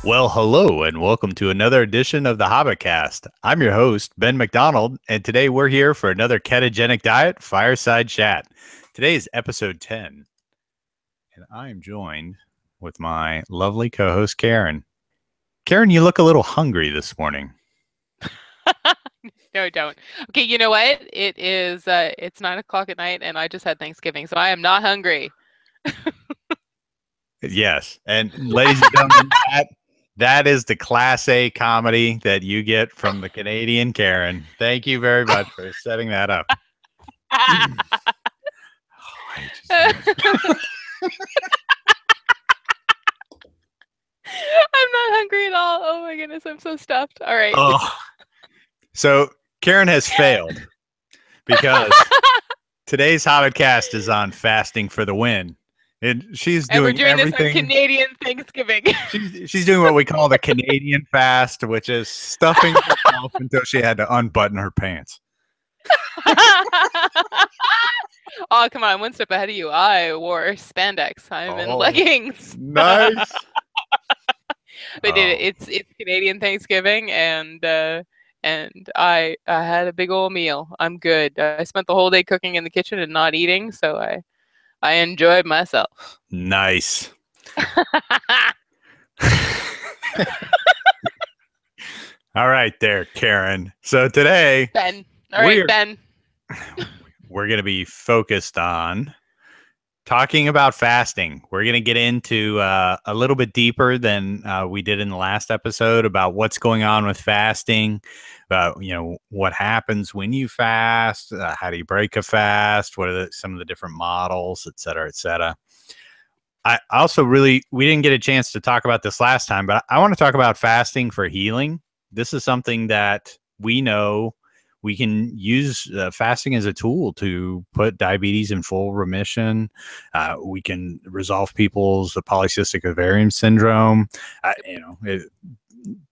Well, hello, and welcome to another edition of the Hobbitcast. I'm your host, Ben McDonald, and today we're here for another ketogenic diet fireside chat. Today is episode 10, and I am joined with my lovely co-host, Karen. Karen, you look a little hungry this morning. No, don't. Okay, you know what? It's 9 o'clock at night, and I just had Thanksgiving, so I am not hungry. Yes, and ladies and gentlemen, that is the Class A comedy that you get from the Canadian Karen. Thank you very much for setting that up. I'm not hungry at all. Oh my goodness, I'm so stuffed. All right. Oh. So Karen has failed because today's Hobbitcast is on fasting for the win. And we're doing everything. This on Canadian Thanksgiving. She's doing what we call the Canadian fast, which is stuffing herself until she had to unbutton her pants. Oh, come on. One step ahead of you. I wore spandex. I'm in leggings. Nice. But it's Canadian Thanksgiving, and I had a big old meal. I'm good. I spent the whole day cooking in the kitchen and not eating, so I enjoyed myself. Nice. All right there, Karen. So today, Ben. All right, Ben. We're going to be focused on talking about fasting. We're going to get into a little bit deeper than we did in the last episode about what's going on with fasting, about what happens when you fast, how do you break a fast, what are some of the different models, et cetera, et cetera. I also we didn't get a chance to talk about this last time, but I want to talk about fasting for healing. This is something that we know we can use fasting as a tool to put diabetes in full remission. We can resolve people's polycystic ovarian syndrome.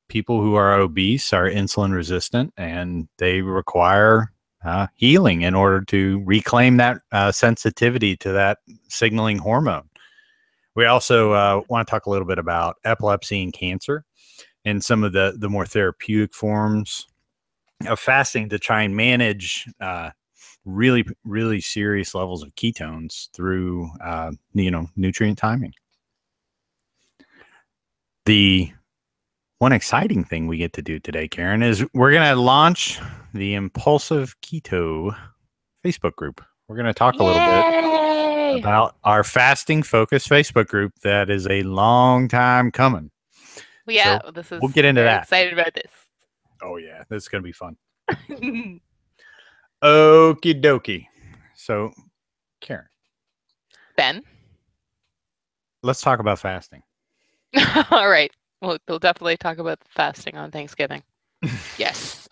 People who are obese are insulin resistant, and they require healing in order to reclaim that sensitivity to that signaling hormone. We also want to talk a little bit about epilepsy and cancer and some of the more therapeutic forms of fasting to try and manage really, really serious levels of ketones through, nutrient timing. The one exciting thing we get to do today, Karen, is we're going to launch the Impulsive Keto Facebook group. We're going to talk a little bit about our fasting focused Facebook group that is a long time coming. Yeah, so we'll get into that. Excited about this. Oh, yeah. This is going to be fun. Okie dokie. So, Karen. Ben. Let's talk about fasting. All right. We'll definitely talk about fasting on Thanksgiving. Yes.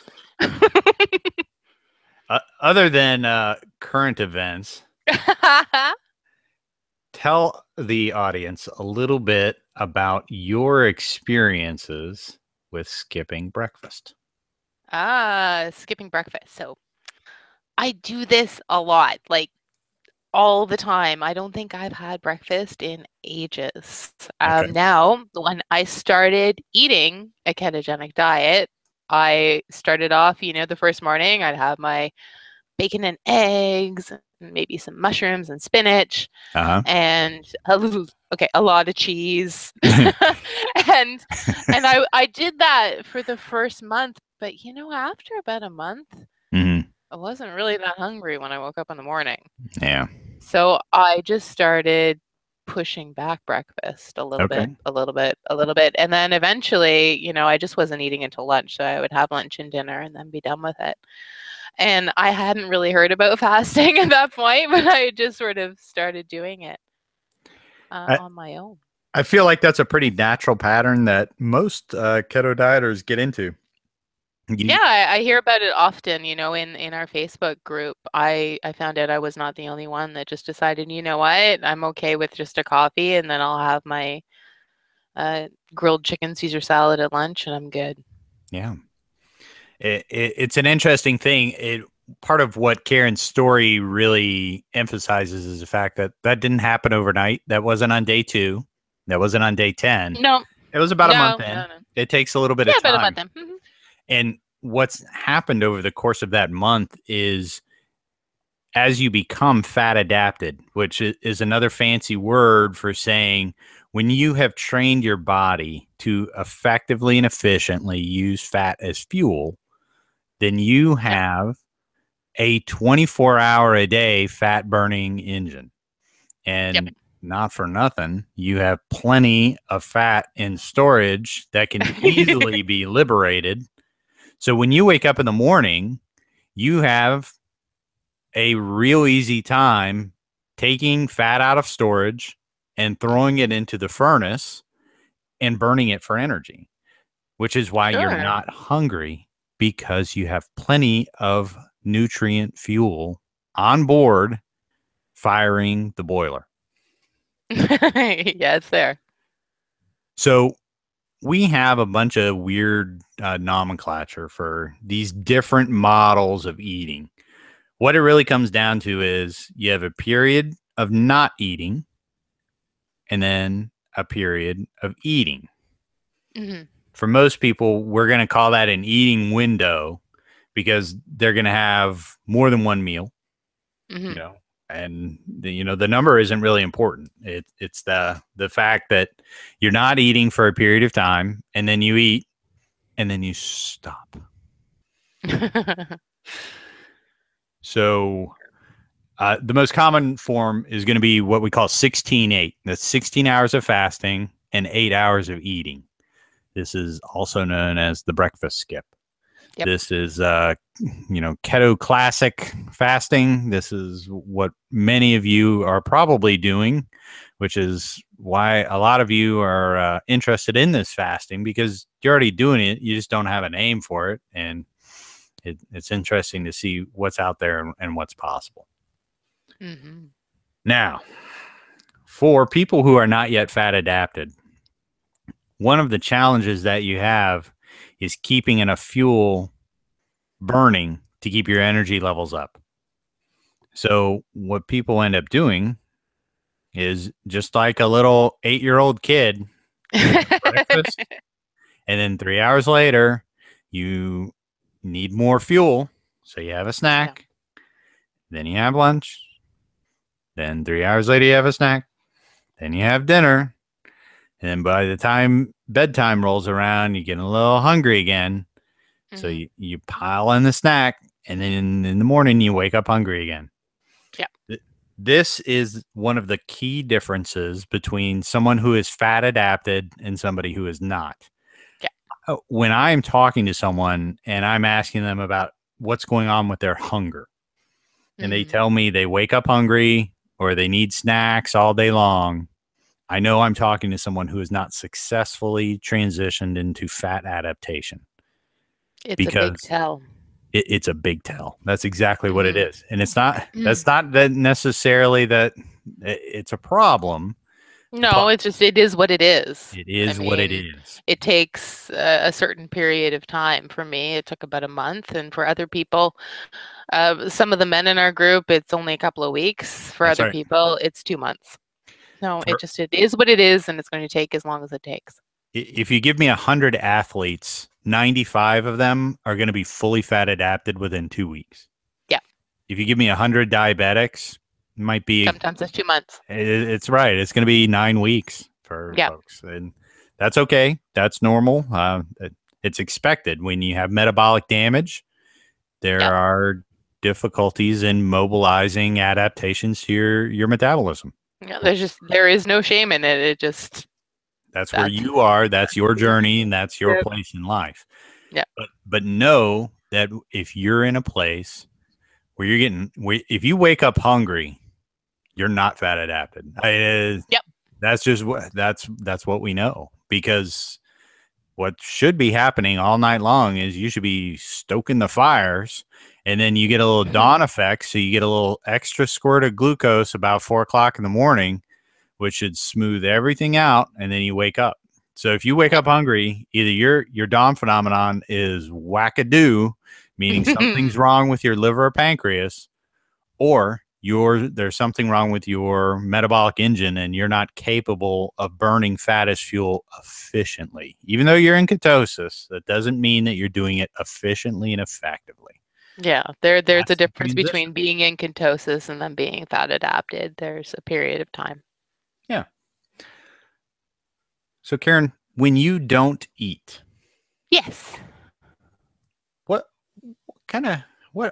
Other than current events, tell the audience a little bit about your experiences with skipping breakfast. Skipping breakfast. So I do this a lot, like all the time. I don't think I've had breakfast in ages. Okay. Now, when I started eating a ketogenic diet, I started off, the first morning I'd have my bacon and eggs, and maybe some mushrooms and spinach, and a lot of cheese. and I did that for the first month, but after about a month, I wasn't really that hungry when I woke up in the morning. Yeah. So I just started pushing back breakfast a little bit. And then eventually, I just wasn't eating until lunch. So I would have lunch and dinner and then be done with it. And I hadn't really heard about fasting at that point, but I just sort of started doing it on my own. I feel like that's a pretty natural pattern that most keto dieters get into. Yeah, I hear about it often, in our Facebook group. I found out I was not the only one that just decided, you know what, I'm okay with just a coffee, and then I'll have my grilled chicken Caesar salad at lunch, and I'm good. Yeah. It's an interesting thing. Part of what Karen's story really emphasizes is the fact that didn't happen overnight. That wasn't on day 2. That wasn't on day 10. No. It was about a month No, in. no, no. It takes a little bit Yeah, of about a month time. then. Mhm. And what's happened over the course of that month is as you become fat adapted, which is another fancy word for saying when you have trained your body to effectively and efficiently use fat as fuel, then you Yep. have a 24-hour a day fat burning engine. Yep. And not for nothing, you have plenty of fat in storage that can easily be liberated. So when you wake up in the morning, you have a real easy time taking fat out of storage and throwing it into the furnace and burning it for energy, which is why you're Sure. not hungry because you have plenty of nutrient fuel on board firing the boiler. Yeah, it's there. So we have a bunch of weird nomenclature for these different models of eating. What it really comes down to is you have a period of not eating and then a period of eating. Hmm. For most people, we're going to call that an eating window because they're going to have more than one meal, you Hmm. know, and the number isn't really important. It's the fact that you're not eating for a period of time and then you eat and then you stop. So the most common form is going to be what we call 16-8. That's 16 hours of fasting and 8 hours of eating. This is also known as the breakfast skip. Yep. This is, keto classic fasting. This is what many of you are probably doing, which is why a lot of you are interested in this fasting because you're already doing it. You just don't have a name for it. And it's interesting to see what's out there and what's possible. Hmm. Now, for people who are not yet fat adapted, one of the challenges that you have is keeping enough fuel burning to keep your energy levels up. So, what people end up doing is just like a little 8-year-old kid, you have breakfast, and then 3 hours later, you need more fuel. So, you have a Yeah. snack, then you have lunch, then 3 hours later, you have a snack, then you have dinner. And then by the time bedtime rolls around, you get a little hungry again. So Hmm. you pile in the snack, and then in the morning, you wake up hungry again. Yeah. This is one of the key differences between someone who is fat adapted and somebody who is not. Yeah. When I'm talking to someone and I'm asking them about what's going on with their hunger, and they Hmm. tell me they wake up hungry or they need snacks all day long, I know I'm talking to someone who has not successfully transitioned into fat adaptation It's a big because tell. it's a big tell. That's exactly what it Hmm. is. And that's not that necessarily that it's a problem, No, but it is what it is. it I is what it mean, is. it takes a certain period of time. For me, it took about a month, and for other people, some of the men in our group, it's only a couple of weeks. For That's other right. people, it's 2 months. No, For, it is what it is, and it's going to take as long as it takes. if you give me 100 athletes, 95 of them are going to be fully fat adapted within 2 weeks. Yeah, If you give me 100 diabetics, it might be sometimes it's 2 months. it's right. It's going to be 9 weeks for Yeah. folks, and that's okay. That's normal. It's expected when you have metabolic damage. There Yeah. are difficulties in mobilizing adaptations to your metabolism. Yeah, there is no shame in it. It just That's where that's you are. That's your journey, and that's your Yep. place in life. Yeah. But know that if you're in a place where if you wake up hungry, you're not fat adapted. Yep. That's just that's what we know because what should be happening all night long is you should be stoking the fires and then you get a little dawn effect. So you get a little extra squirt of glucose about 4 o'clock in the morning, which should smooth everything out. And then you wake up. So if you wake Yep. up hungry, either your dawn phenomenon is wackadoo, meaning something's wrong with your liver or pancreas, or there's something wrong with your metabolic engine and you're not capable of burning fat as fuel efficiently. Even though you're in ketosis, that doesn't mean that you're doing it efficiently and effectively. Yeah, there's That's a the difference transition. between being in ketosis and then being fat adapted. There's a period of time. Yeah. So Karen, when you don't eat, Yes. what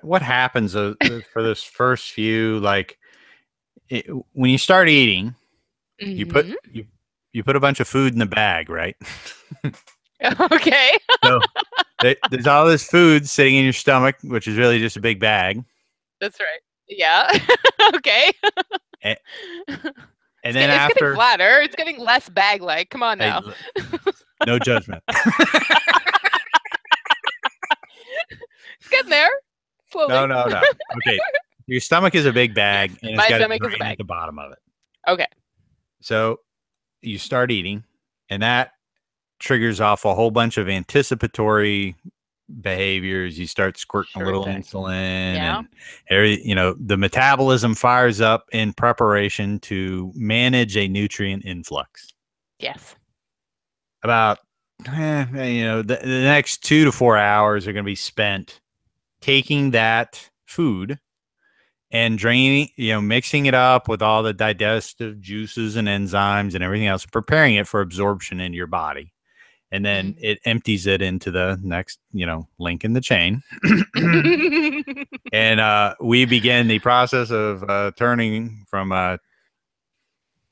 what happens for this first few, like when you start eating, you put Mhm. you put a bunch of food in the bag, right? Okay. So there's all this food sitting in your stomach, which is really just a big bag. That's right. Yeah. Okay. And, It's, then it's getting after, flatter. It's getting less bag-like. Come on hey, now. no judgment. It's getting there. Slowly. No. Okay, your stomach is a big bag, Yes, and it's my got a stomach is a drain at bag. the bottom of it. Okay. So you start eating, and that triggers off a whole bunch of anticipatory behaviors. You start squirting a Sure little thing. insulin, Yeah. and the metabolism fires up in preparation to manage a nutrient influx. Yes. About the next 2 to 4 hours are going to be spent taking that food and draining, mixing it up with all the digestive juices and enzymes and everything else, preparing it for absorption into your body. And then it empties it into the next, link in the chain. And we begin the process of turning from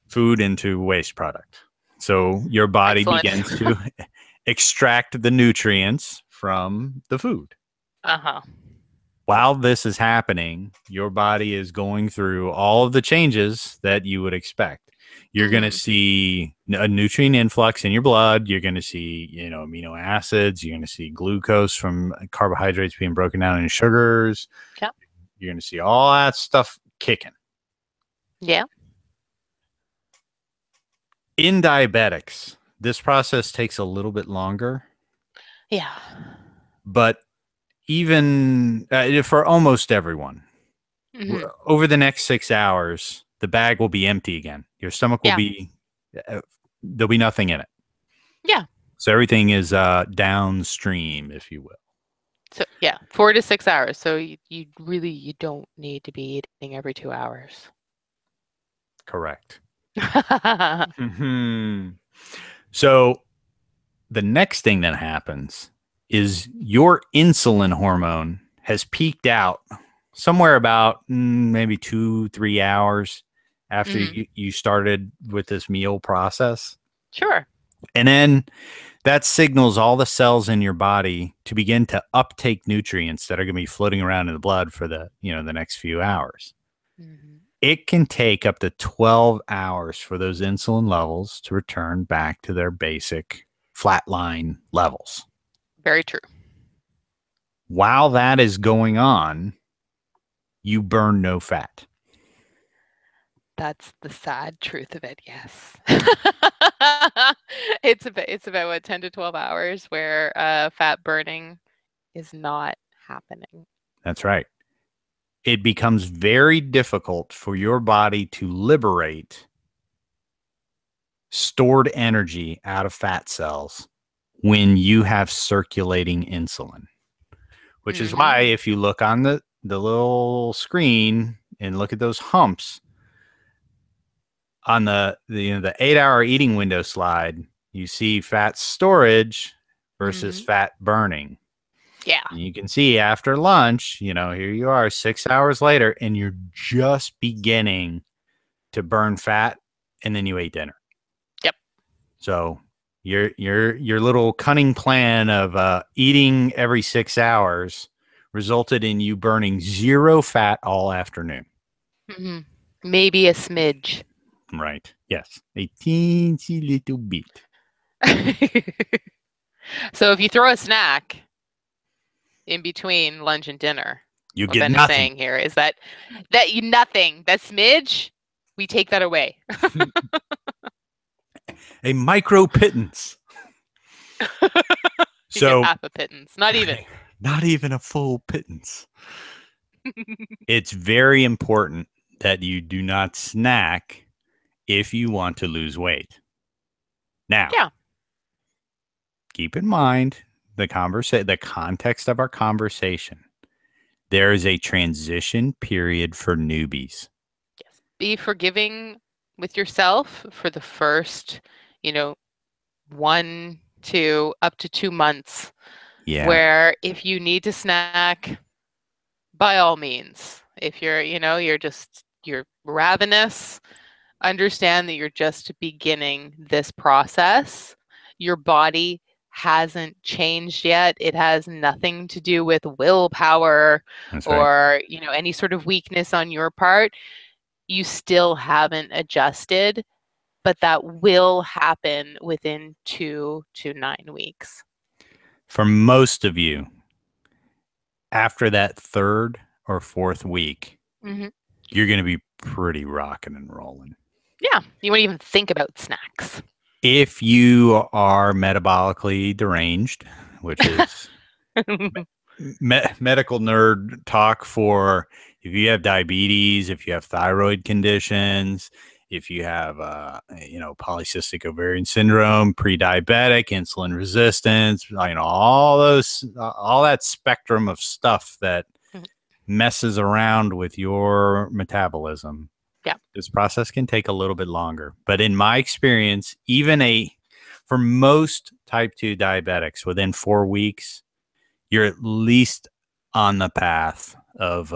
food into waste product. So your body Excellent. begins to extract the nutrients from the food. Uh-huh. While this is happening, your body is going through all of the changes that you would expect. You're going to see a nutrient influx in your blood. You're going to see, amino acids. You're going to see glucose from carbohydrates being broken down into sugars. Yeah. You're going to see all that stuff kicking. Yeah. In diabetics, this process takes a little bit longer. Yeah. But even for almost everyone, over the next 6 hours, the bag will be empty again. Your stomach will be, there'll be nothing in it. Yeah. So everything is downstream, if you will. So 4 to 6 hours. So you really don't need to be eating every 2 hours. Correct. So the next thing that happens is your insulin hormone has peaked out somewhere about maybe 2-3 hours after you started with this meal process. Sure. And then that signals all the cells in your body to begin to uptake nutrients that are going to be floating around in the blood for the next few hours. It can take up to 12 hours for those insulin levels to return back to their basic flatline levels. Very true. While that is going on, you burn no fat. That's the sad truth of it, yes. It's about what, 10 to 12 hours where fat burning is not happening. That's right. It becomes very difficult for your body to liberate stored energy out of fat cells when you have circulating insulin, which is why if you look on the little screen and look at those humps on the 8-hour eating window slide, you see fat storage versus fat burning. Yeah. And you can see after lunch, here you are 6 hours later, and you're just beginning to burn fat, and then you ate dinner. Yep. So your little cunning plan of eating every 6 hours resulted in you burning 0 fat all afternoon. Maybe a smidge. Right. Yes. A teensy little bit. So if you throw a snack in between lunch and dinner, you what get Ben nothing. Is saying here is that nothing. That smidge, we take that away. A micro pittance. So half a pittance, not even. Not even a full pittance. It's very important that you do not snack if you want to lose weight. Now, Yeah. keep in mind the context of our conversation. There is a transition period for newbies. Yes. Be forgiving with yourself for the first, 1 to up to 2 months, Yeah, where if you need to snack, by all means. If you're ravenous, understand that you're just beginning this process. Your body hasn't changed yet. It has nothing to do with willpower that's right. or, any sort of weakness on your part. You still haven't adjusted, but that will happen within 2 to 9 weeks. For most of you, after that third or fourth week, Hmm. you're going to be pretty rocking and rolling. Yeah, you won't even think about snacks. If you are metabolically deranged, which is medical nerd talk for if you have diabetes, if you have thyroid conditions, if you have polycystic ovarian syndrome, pre-diabetic, insulin resistance, all that spectrum of stuff that messes around with your metabolism. Yeah. This process can take a little bit longer, but in my experience, for most type 2 diabetics, within 4 weeks you're at least on the path of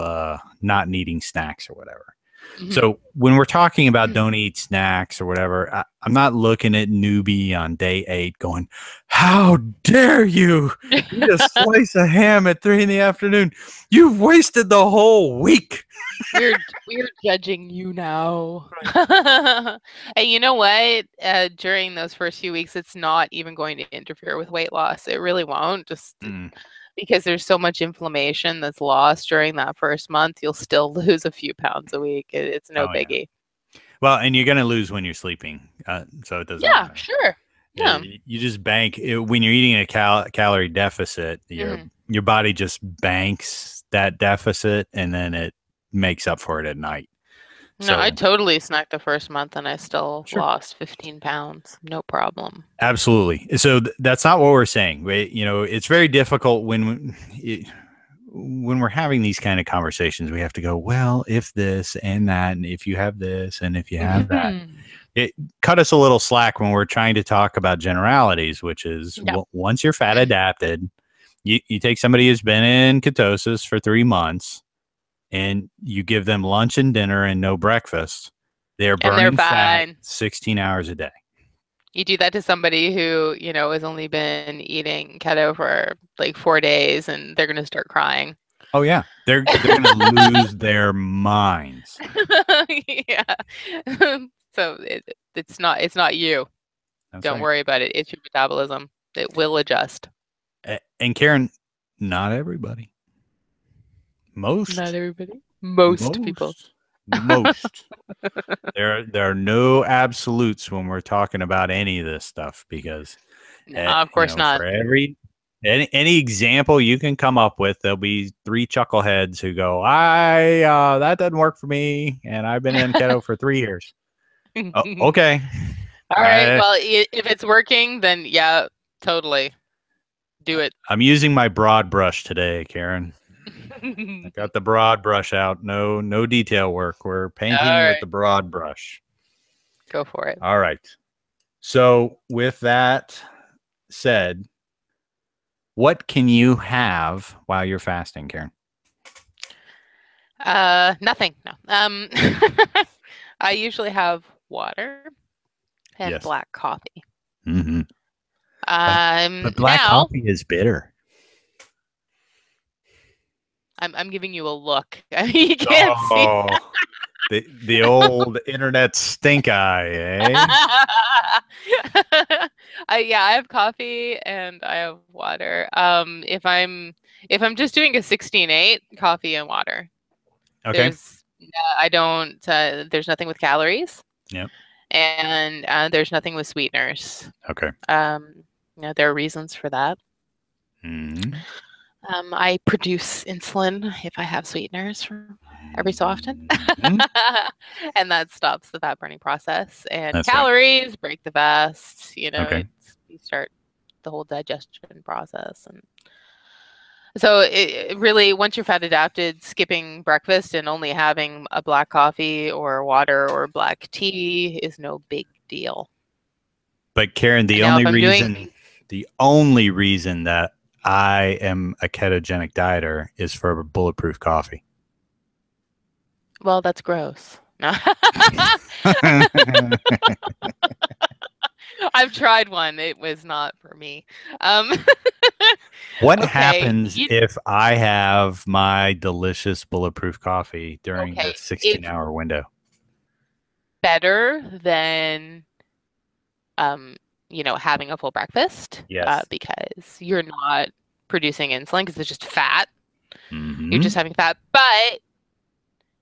not needing snacks or whatever. Mm-hmm. So when we're talking about don't eat snacks or whatever, I'm not looking at newbie on day 8 going, how dare you eat a slice of ham at 3 p.m? You've wasted the whole week. We're judging you now. And you know what? During those first few weeks, it's not even going to interfere with weight loss. It really won't. Just because there's so much inflammation that's lost during that first month, you'll still lose a few pounds a week. It's no biggie. Yeah. Well, and you're going to lose when you're sleeping, so it doesn't matter. Sure. Yeah. You just bank when you're eating a calorie deficit. Your body just banks that deficit, and then it makes up for it at night. No, So I totally snacked the first month and I still lost 15 pounds. No problem. Absolutely. So that's not what we're saying. It's very difficult when we're having these kind of conversations. We have to go, well, if this and that, and if you have this and if you have that. It cut us a little slack when we're trying to talk about generalities, which is once you're fat adapted, you take somebody who's been in ketosis for 3 months and you give them lunch and dinner and no breakfast. They're burning fat 16 hours a day. You do that to somebody who, has only been eating keto for like 4 days and they're going to start crying. Oh, yeah. They're going to lose their minds. Yeah. So it's not you. Don't worry about it. It's your metabolism. It will adjust. And Karen, not everybody. Most people. Most. There are no absolutes when we're talking about any of this stuff because, of course not. For any example you can come up with, there'll be 3 chuckleheads who go, that doesn't work for me, and I've been in keto for 3 years. Oh, okay. All right. Well, if it's working, then yeah, totally. Do it. I'm using my broad brush today, Karen. I got the broad brush out. No detail work. We're painting with the broad brush. Go for it. All right. So with that said, what can you have while you're fasting, Karen? Nothing. No. I usually have water and black coffee. Mm-hmm. But black coffee is bitter. I'm giving you a look. You can't see. The old internet stink eye, eh? I have coffee and I have water. If I'm just doing a 16-8, coffee and water. Okay. There's nothing with calories. Yep. And there's nothing with sweeteners. Okay. There are reasons for that. Mm-hmm. I produce insulin if I have sweeteners. every so often. Mhm. And that stops the fat burning process. And That's right. calories break the fast. Okay. You start the whole digestion process. And so it really, once you're fat adapted, skipping breakfast and only having a black coffee or water or black tea is no big deal. But Karen, And now if I'm doing, the only reason that I am a ketogenic dieter is for bulletproof coffee. well, that's gross. No. I've tried one. It was not for me. Um, What okay. happens if I have my delicious bulletproof coffee during the Okay. It's 16-hour window? better than having a full breakfast Yes. because you're not producing insulin because it's just fat. You're Mm-hmm. just having fat, but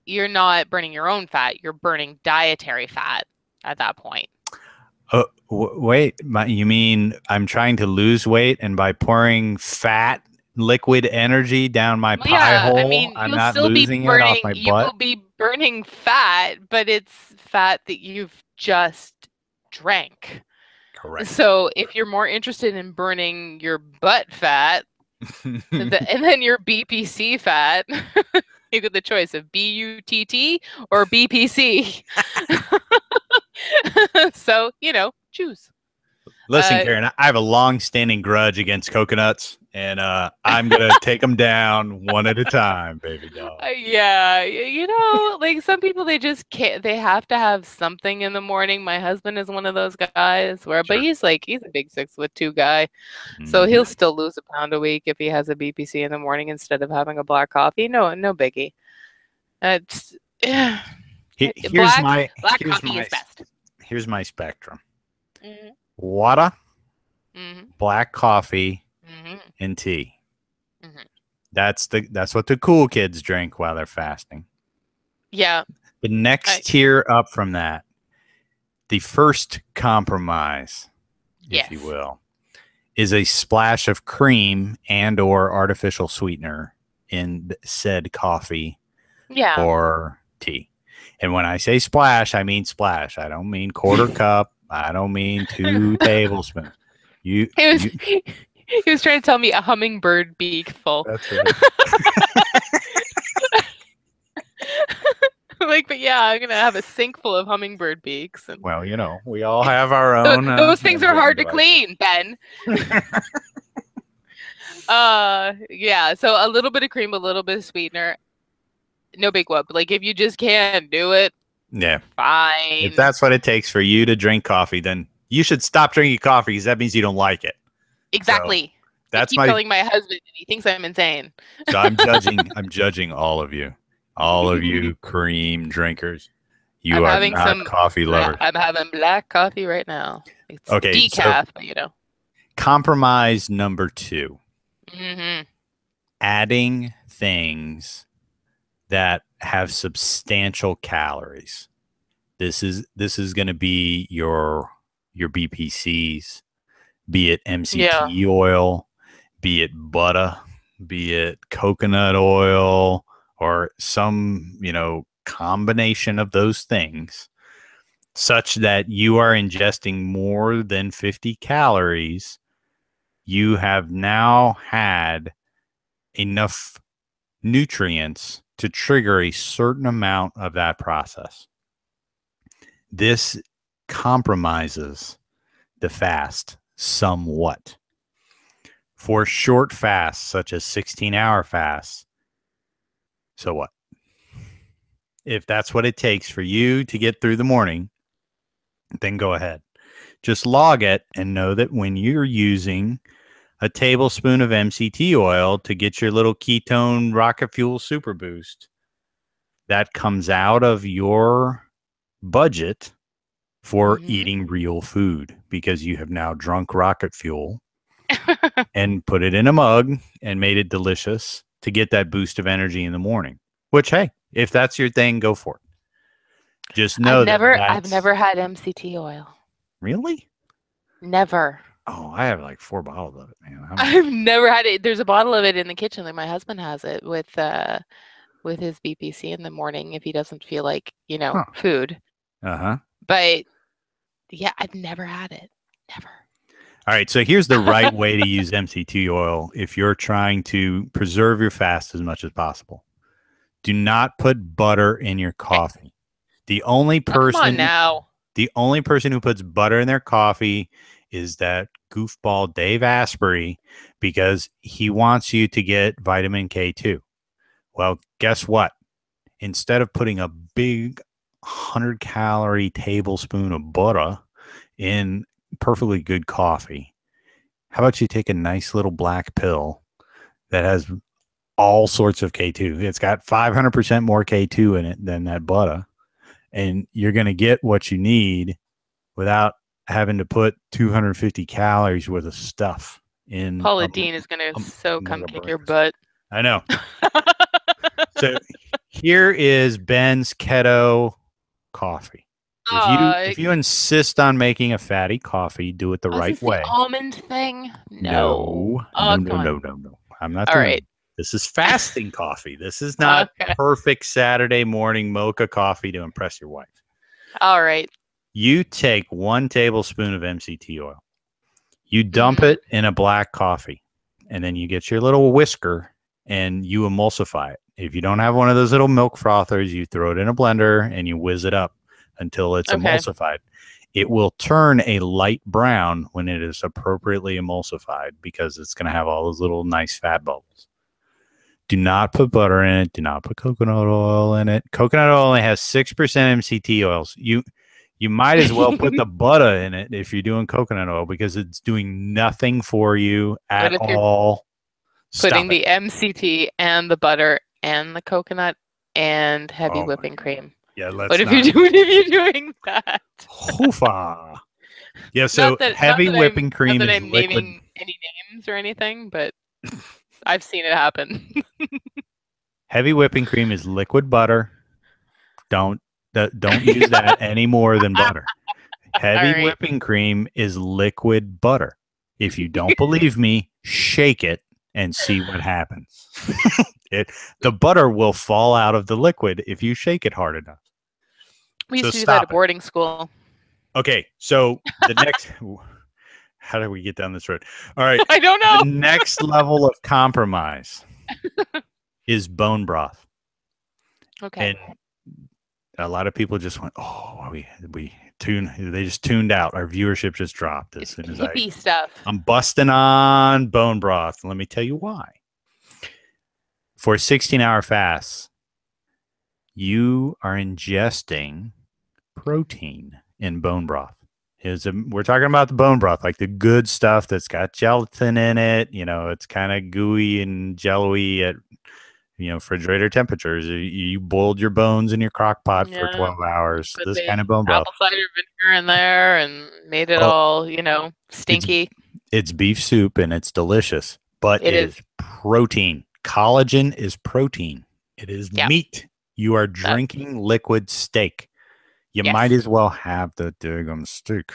you're not burning your own fat. You're burning dietary fat at that point. Oh, wait, you mean I'm trying to lose weight and by pouring fat liquid energy down my Well, pie yeah, I hole, mean, I'm not losing it off my you butt? will be burning fat, but it's fat that you've just drank. Correct. So if you're more interested in burning your butt fat, and then your BPC fat, you get the choice of BUTT or BPC. So, choose. Listen, Karen, I have a long-standing grudge against coconuts, and I'm gonna take them down one at a time, baby doll. Yeah, like some people, they just can't. They have to have something in the morning. My husband is one of those guys but Sure. he's a big 6'2" guy, so he'll Mhm. still lose a pound a week if he has a BPC in the morning instead of having a black coffee. No biggie. It's Here's black my black coffee is best. here's my spectrum: Hmm. water, Hmm. black coffee, Hmm. and tea. Hmm. That's what the cool kids drink while they're fasting. Yeah. The next tier up from that, the first compromise, if you Yes. will, is a splash of cream and or artificial sweetener in said coffee Yeah. or tea. And when I say splash, I mean splash. I don't mean quarter cup. I don't mean 2 tablespoons. You, He was you. he was trying to tell me a hummingbird beak full. That's right. But yeah, I'm gonna have a sink full of hummingbird beaks, and Well, we all have our own. those things are hard to devices. clean, Ben. Yeah. So a little bit of cream, a little bit of sweetener, no big whoop. Like if you just can't do it, Yeah. fine. If that's what it takes for you to drink coffee, then you should stop drinking coffee because that means you don't like it. Exactly. So that's I keep telling my husband, and he thinks I'm insane. So I'm judging all of you cream drinkers. You are not coffee lovers. I'm having black coffee right now. It's Okay, decaf, so but compromise number 2: Mm-hmm. adding things that have substantial calories. This is going to be your BPCs, be it MCT oil, be it butter, be it coconut oil, or some, combination of those things, such that you are ingesting more than 50 calories. You have now had enough nutrients to trigger a certain amount of that process. This compromises the fast somewhat. For short fasts, such as 16-hour fasts, so what? If that's what it takes for you to get through the morning, then go ahead. Just log it and know that when you're using a tablespoon of MCT oil to get your little ketone rocket fuel super boost, that comes out of your budget for eating real food, because you have now drunk rocket fuel and put it in a mug and made it delicious to get that boost of energy in the morning. Which, hey, if that's your thing, go for it. Just know I've never had MCT oil. Really? Never. Oh, I have like 4 bottles of it, man. I've never had it. There's a bottle of it in the kitchen. Like my husband has it with with his BPC in the morning if he doesn't feel like, Huh. food. Uh-huh. But yeah, I've never had it. Never. All right, so here's the right way to use MCT oil if you're trying to preserve your fast as much as possible. Do not put butter in your coffee. The only Oh, come on person now. the only person who puts butter in their coffee is that goofball Dave Asprey because he wants you to get vitamin K2. Well, guess what? Instead of putting a big 100-calorie tablespoon of butter in perfectly good coffee, how about you take a nice little black pill that has all sorts of K2? It's got 500% more K2 in it than that butter, and you're going to get what you need without having to put 250 calories worth of stuff in Paula Dean is going to so come kick your butt. I know. So here is Ben's keto coffee. If you insist on making a fatty coffee, do it the right way. The almond thing? No. No. I'm not All doing right. it. This is fasting coffee. This is not perfect Saturday morning mocha coffee to impress your wife. All right. You take 1 tablespoon of MCT oil. You dump it in a black coffee, and then you get your little whisker and you emulsify it. If you don't have one of those little milk frothers, you throw it in a blender and you whiz it up until it's emulsified. It will turn a light brown when it is appropriately emulsified because it's going to have all those little nice fat bubbles. Do not put butter in it. Do not put coconut oil in it. Coconut oil only has 6% MCT oils. You might as well put the butter in it if you're doing coconut oil because it's doing nothing for you at all. Putting the MCT and the butter and the coconut and heavy whipping cream. Yeah, what if you're doing that? Hoofa. Yeah, so heavy whipping cream is liquid. Naming any names or anything, but I've seen it happen. Heavy whipping cream is liquid butter. Don't use that any more than butter. Heavy whipping cream is liquid butter. If you don't believe me, shake it and see what happens. The butter will fall out of the liquid if you shake it hard enough. We used to do that at boarding school. Okay, so the next... How did we get down this road? All right. I don't know. The next level of compromise is bone broth. Okay. And a lot of people just went, they just tuned out. Our viewership just dropped as soon as hippie stuff. I'm busting on bone broth. Let me tell you why. For a 16-hour fast, you are ingesting protein in bone broth. We're talking about the bone broth, like the good stuff that's got gelatin in it. It's kind of gooey and jello-y at refrigerator temperatures. You boiled your bones in your crock pot for 12 hours. This kind of bone broth. Apple cider vinegar in there and made it all, stinky. It's beef soup and it's delicious, but it is protein. Collagen is protein. It is meat. You are drinking liquid steak. You might as well have the daggum steak.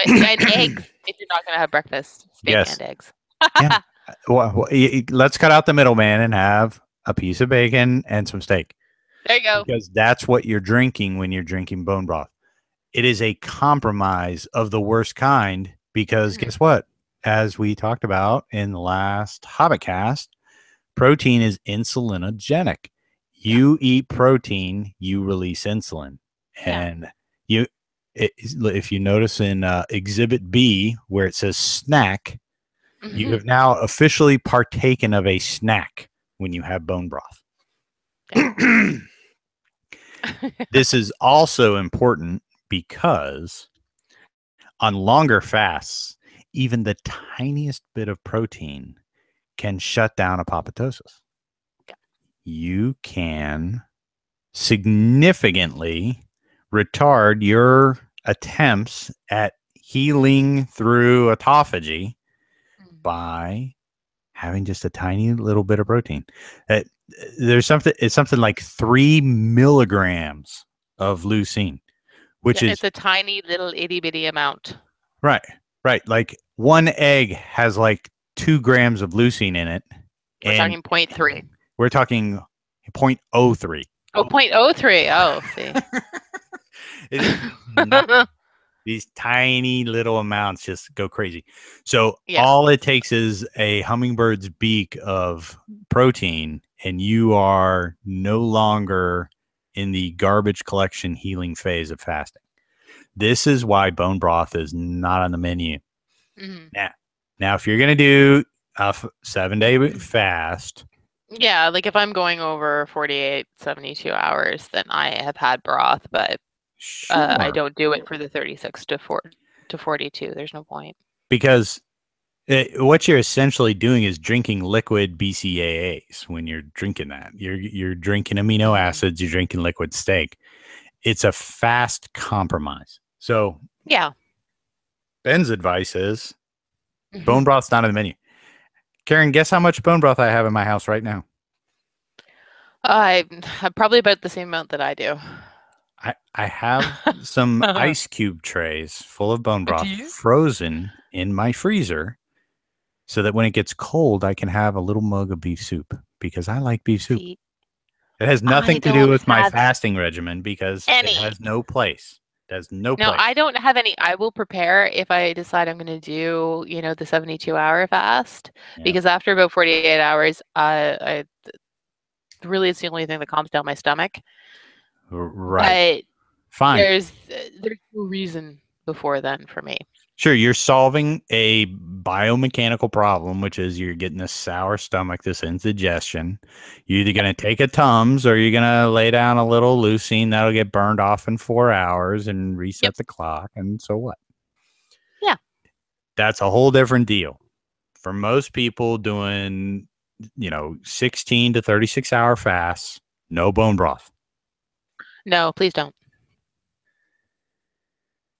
And eggs if you're not going to have breakfast. Steak and eggs. Yeah. Well, let's cut out the middleman and have a piece of bacon and some steak. There you go. Because that's what you're drinking when you're drinking bone broth. It is a compromise of the worst kind because guess what? As we talked about in the last Hobbitcast, protein is insulinogenic. You eat protein, you release insulin. And if you notice in Exhibit B where it says snack, you have now officially partaken of a snack when you have bone broth. This is also important because on longer fasts, even the tiniest bit of protein can shut down apoptosis. Yeah. You can significantly retard your attempts at healing through autophagy by having just a tiny little bit of protein. It's something like 3 milligrams of leucine, which is a tiny little itty bitty amount. Right. Like one egg has like 2 grams of leucine in it. We're talking 0.3. We're talking 0.03. Oh, 0.03. Oh, see. It is not, these tiny little amounts just go crazy. So Yeah. all it takes is a hummingbird's beak of protein, and you are no longer in the garbage collection healing phase of fasting. This is why bone broth is not on the menu. Mhm. Now, if you're going to do a 7-day fast, Yeah, like if I'm going over 48, 72 hours, then I have had broth, but I sure, don't do it for the 36 to 42. There's no point. because what you're essentially doing is drinking liquid BCAAs when you're drinking that. You're drinking amino acids, you're drinking liquid steak. It's a fast compromise. So Yeah. Ben's advice is bone broth's not on the menu. Karen, guess how much bone broth I have in my house right now? I probably about the same amount that I do. I have some ice cube trays full of bone broth frozen in my freezer so that when it gets cold, I can have a little mug of beef soup because I like beef soup. See, It has I nothing to do don't with my have fasting regimen because it any. has no place. It has no No, place. I don't have any. I will prepare if I decide I'm going to do, the 72-hour fast, Yeah. because after about 48 hours, really it's the only thing that calms down my stomach. Right. But Fine. there's no reason before then for me. Sure, you're solving a biomechanical problem, which is you're getting this sour stomach, this indigestion. You're either going to take a Tums or you're going to lay down a little leucine that'll get burned off in 4 hours and reset the clock. And so what? Yeah. That's a whole different deal. For most people doing, 16 to 36 hour fasts, no bone broth. No, please don't.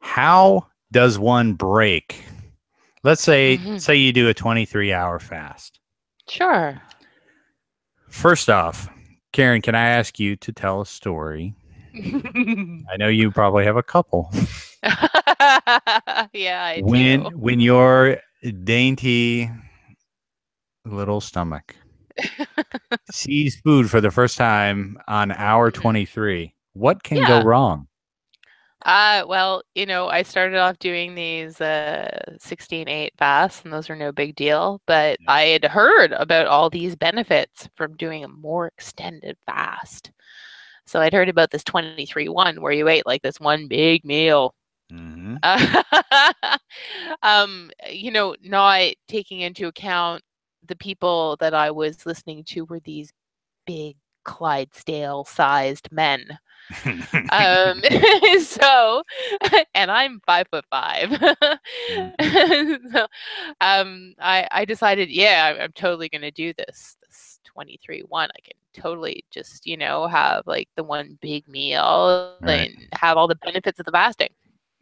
How does one break? Let's say you do a 23-hour fast. Sure. First off, Karen, can I ask you to tell a story? I know you probably have a couple. Yeah, I do. When your dainty little stomach sees food for the first time on hour 23, what can go Yeah. wrong? Well, I started off doing these 16/8 fasts, and those are no big deal. But I had heard about all these benefits from doing a more extended fast. So I'd heard about this 23/1 where you ate like this one big meal. Mm-hmm. Not taking into account the people that I was listening to were these big Clydesdale-sized men. So, and I'm 5'5". So, I decided, yeah, I'm totally gonna do this 23/1. I can totally just, have like the one big meal Right. and have all the benefits of the fasting.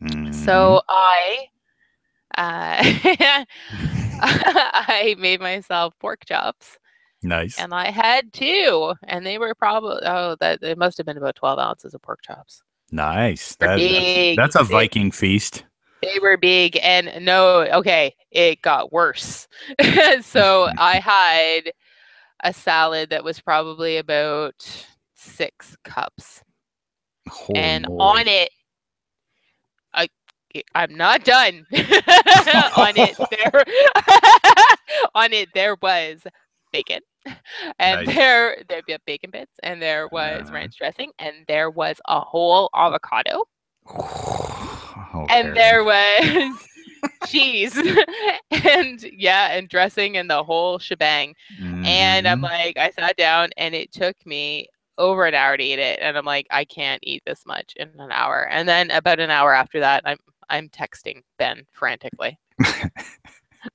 Mm-hmm. So I made myself pork chops. Nice. And I had 2, and they were probably that it must have been about 12 ounces of pork chops. Nice. They're big. That's a Viking feast. They were big, and no, okay, it got worse. So I had a salad that was probably about 6 cups, Holy and moly. on it, I'm not done. On it there was bacon, and Nice. there'd be bacon bits, and there was ranch dressing, and there was a whole avocado, and there was cheese, and dressing and the whole shebang. And I'm like, I sat down, and it took me over an hour to eat it, and I'm like, I can't eat this much in an hour. And then about an hour after that, I'm texting Ben frantically.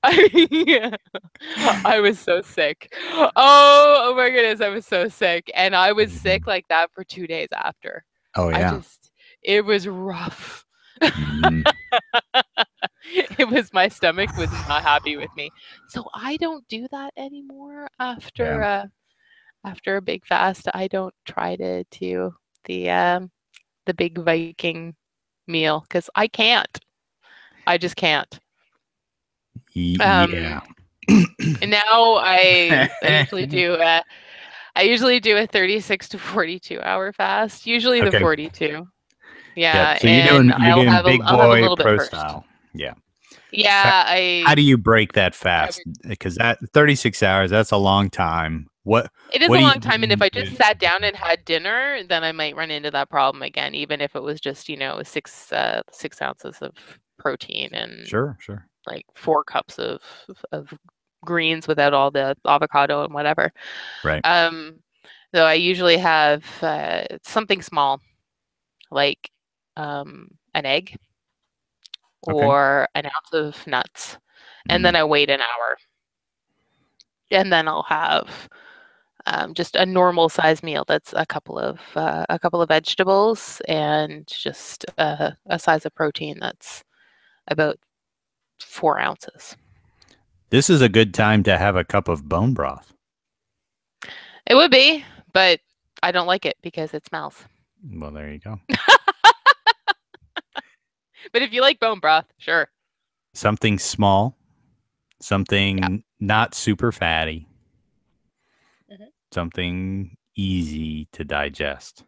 I was so sick. Oh my goodness, I was so sick. And I was sick like that for 2 days after. Oh, yeah. It was rough. My stomach was not happy with me. So I don't do that anymore after a big fast. I don't try to do the big Viking meal because I can't. I just can't. Yeah. And now I usually do I usually do a 36 to 42 hour fast, usually the Okay. 42. Yeah. Yeah, So and you're doing big I'll have a boy little bit pro first. style. Yeah. So Yeah, how do you break that I fast? Because that 36 hours, that's a long time. it is What a do long you time, and if do I to just sat break down that and fast? had dinner, then I might run into that problem again, even if it was just, 6 ounces of protein and Sure, sure. like 4 cups of greens without all the avocado and whatever. Right. Um, so I usually have something small, like an egg Okay. or an ounce of nuts, and then Mm. I wait an hour, and then I'll have just a normal size meal. That's a couple of vegetables and just a size of protein that's about 4 ounces. This is a good time to have a cup of bone broth. It would be, but I don't like it because it smells. Well, there you go. But if you like bone broth, sure. Something small, Yeah. something not super fatty, Mhm. something easy to digest.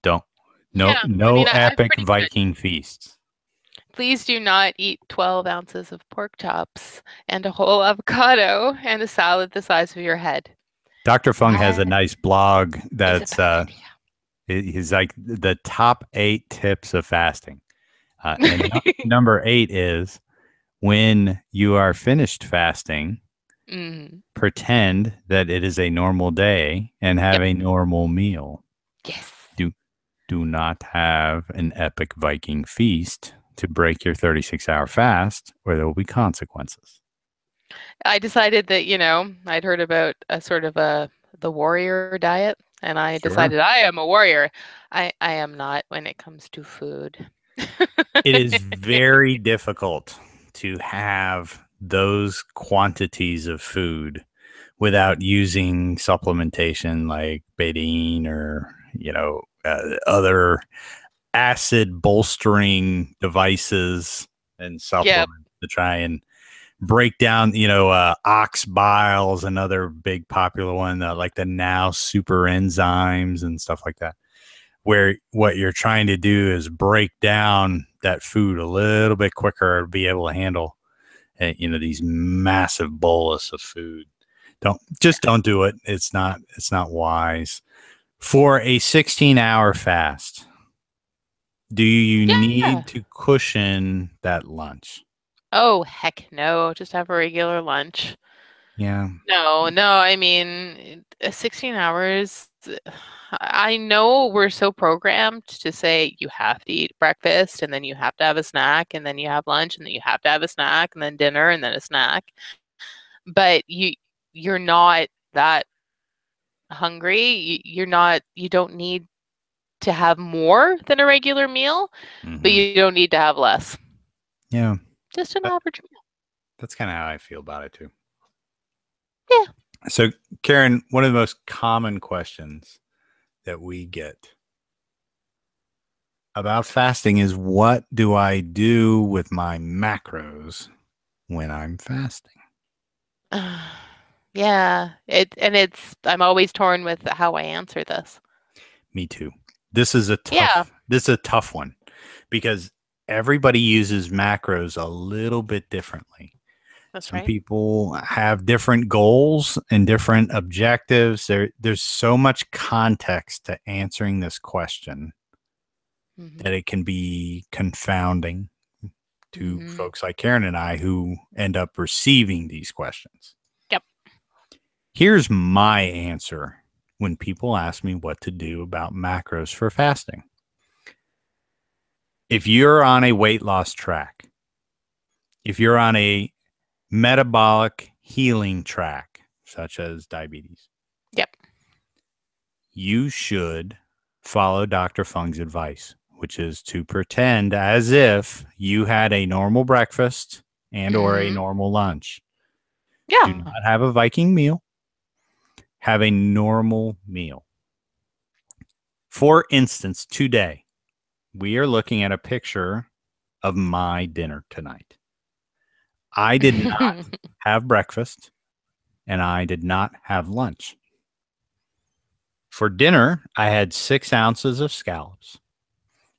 Don't no Yeah. I no mean, I'm epic pretty good. Viking feasts. Please do not eat 12 ounces of pork chops and a whole avocado and a salad the size of your head. Dr. Fung has a That nice blog is a that's bad idea. he's like the top 8 tips of fasting. And number 8 is when you are finished fasting, Mhm. pretend that it is a normal day and have Yep. a normal meal. Yes. Do do not have an epic Viking feast to break your 36-hour fast, or there will be consequences. I decided that, I'd heard about a sort of the warrior diet, and I Sure. decided I am a warrior. I am not when it comes to food. It is very difficult to have those quantities of food without using supplementation like betaine or other acid bolstering devices and Yep. supplements to try and break down, ox bile is another big popular one, like the now super enzymes and stuff like that, where what you're trying to do is break down that food a little bit quicker to be able to handle, these massive bolus of food. Don't do it. It's not wise. For a 16-hour fast, do you Yeah. need to cushion that lunch? Oh, heck no. Just have a regular lunch. Yeah. No, no, I mean, 16 hours. I know we're so programmed to say you have to eat breakfast and then you have to have a snack and then you have lunch and then you have to have a snack and then dinner and then a snack. But you're not that hungry. You don't need to have more than a regular meal, but Hmm. you don't need to have less. Yeah. Just an That, average meal. that's kind of how I feel about it too. Yeah. So, Karen, one of the most common questions that we get about fasting is, what do I do with my macros when I'm fasting? Yeah, I'm always torn with how I answer this. Me too. This is a Yeah, tough one because everybody uses macros a little bit differently. that's Some right. people have different goals and different objectives. There's so much context to answering this question that Mhm. it can be confounding to Mhm. folks like Karen and I who end up receiving these questions. Yep. Here's my answer when people ask me what to do about macros for fasting. If you're on a weight loss track, if you're on a metabolic healing track, such as diabetes, Yep. you should follow Dr. Fung's advice, which is to pretend as if you had a normal breakfast and or a Mhm. normal lunch. Do Yeah. not have a Viking meal. Have a normal meal. For instance, today we are looking at a picture of my dinner tonight. I did not have breakfast and I did not have lunch. For dinner, I had 6 ounces of scallops,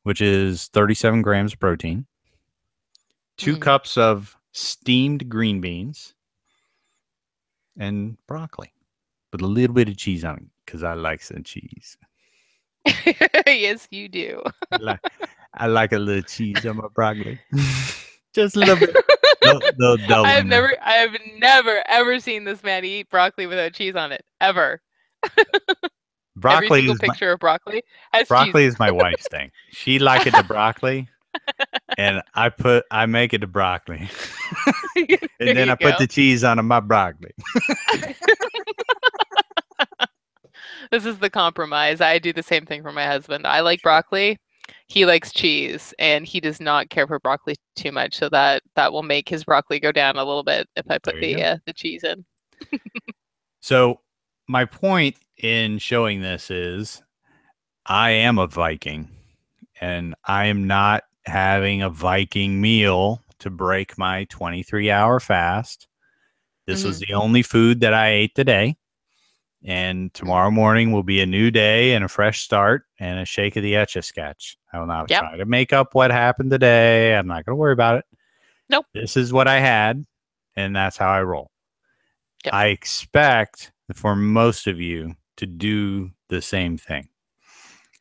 which is 37 grams of protein, 2 cups of steamed green beans, and broccoli with a little bit of cheese on it because I like some cheese. Yes, you do. I like I like a little cheese on my broccoli, just a little bit. They'll I delve have in there. never, I have never ever seen this man eat broccoli without cheese on it. Ever. Every Broccoli single is my picture of broccoli has cheese. broccoli is my wife's thing. She like it to broccoli, and I make it to broccoli, and There then you I put go. the cheese on my broccoli. This is the compromise. I do the same thing for my husband. I like broccoli. He likes cheese, and he does not care for broccoli too much, so that will make his broccoli go down a little bit if I put There you go. the cheese in. So my point in showing this is I am a Viking, and I am not having a Viking meal to break my 23-hour fast. This was Mhm. the only food that I ate today. And tomorrow morning will be a new day and a fresh start and a shake of the etch a sketch. I will not Yep. try to make up what happened today. I'm not going to worry about it. Nope. This is what I had, and that's how I roll. Yep. I expect for most of you to do the same thing.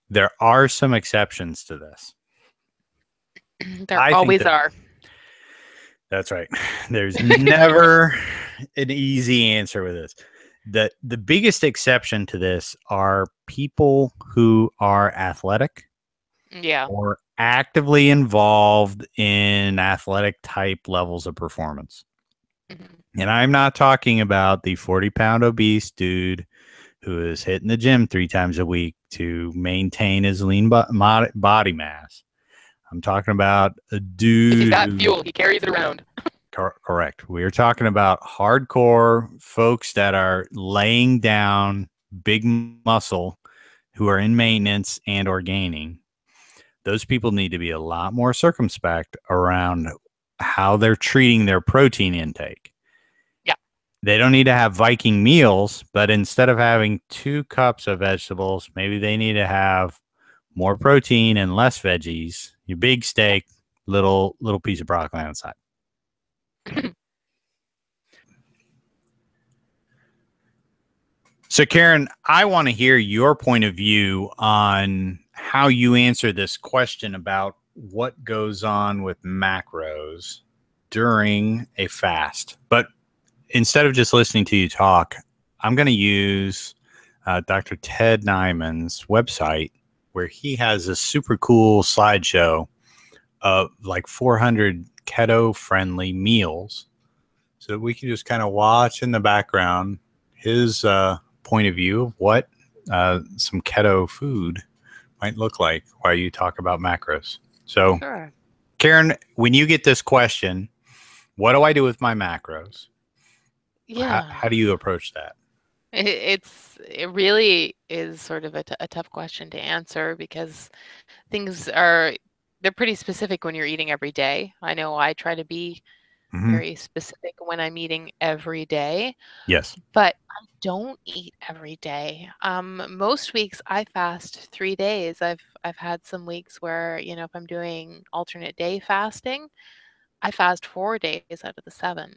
There are some exceptions to this. There I think always that are. that's right. There's never an easy answer with this. The biggest exception to this are people who are athletic Yeah. or actively involved in athletic type levels of performance. Mhm. And I'm not talking about the 40-pound obese dude who is hitting the gym 3 times a week to maintain his lean body mass. I'm talking about a If he's dude got who fuel, he carries it around. correct. We're talking about hardcore folks that are laying down big muscle who are in maintenance and or gaining. Those people need to be a lot more circumspect around how they're treating their protein intake. Yeah. They don't need to have Viking meals, but instead of having 2 cups of vegetables, maybe they need to have more protein and less veggies. Your big Yeah. steak, little piece of broccoli on the side. So, Karen, I want to hear your point of view on how you answer this question about what goes on with macros during a fast. But instead of just listening to you talk, I'm going to use Dr. Ted Nyman's website where he has a super cool slideshow of like 400 keto friendly meals. So we can just kind of watch in the background his point of view of what some keto food might look like while you talk about macros. So, Sure. Karen, when you get this question, what do I do with my macros? Yeah. How do you approach that? It really is sort of a tough question to answer because things are they're pretty specific when you're eating every day. I know I try to be Mm-hmm. very specific when I'm eating every day, Yes. but I don't eat every day. Most weeks I fast 3 days. I've had some weeks where, if I'm doing alternate day fasting, I fast 4 days out of the 7.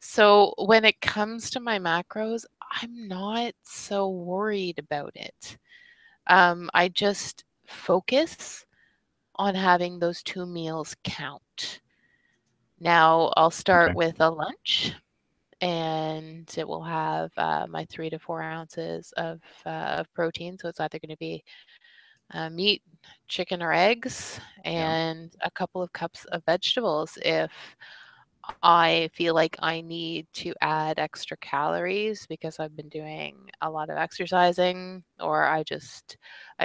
So when it comes to my macros, I'm not so worried about it. I just focus on having those 2 meals count. Now I'll start Okay. with a lunch, and it will have my 3 to 4 ounces of protein. So it's either going to be meat, chicken, or eggs, Yeah. and a couple of cups of vegetables if I feel like I need to add extra calories because I've been doing a lot of exercising, or I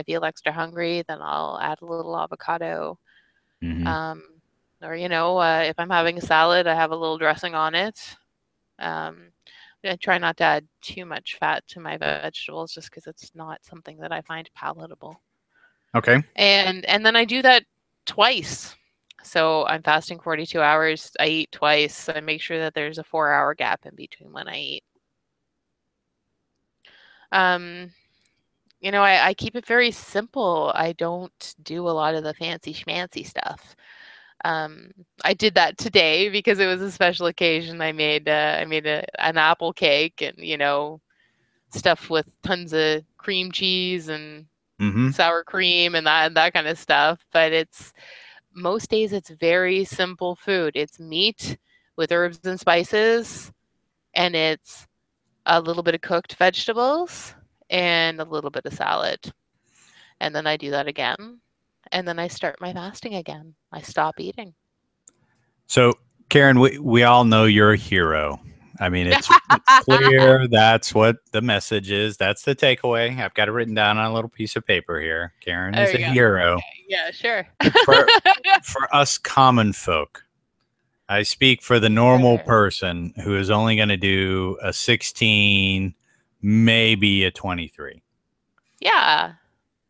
feel extra hungry, then I'll add a little avocado. Mm-hmm. Um, or if I'm having a salad, I have a little dressing on it. Um, I try not to add too much fat to my vegetables just because it's not something that I find palatable. Okay. And then I do that twice. So I'm fasting 42 hours. I eat twice. I make sure that there's a 4-hour gap in between when I eat. Um, I keep it very simple. I don't do a lot of the fancy schmancy stuff. Um, I did that today because it was a special occasion. An apple cake and stuff with tons of cream cheese and Mm-hmm. sour cream and that kind of stuff. But it's most days it's very simple food. It's meat with herbs and spices, and it's a little bit of cooked vegetables and a little bit of salad. And then I do that again. And then I start my fasting again. I stop eating. So, Karen, we all know you're a hero. I mean, it's clear that's what the message is. That's the takeaway. I've got it written down on a little piece of paper here. Karen There is a you go. hero. Okay. Yeah, sure. For for us common folk, I speak for the normal Sure. person who is only going to do a 16, maybe a 23. Yeah.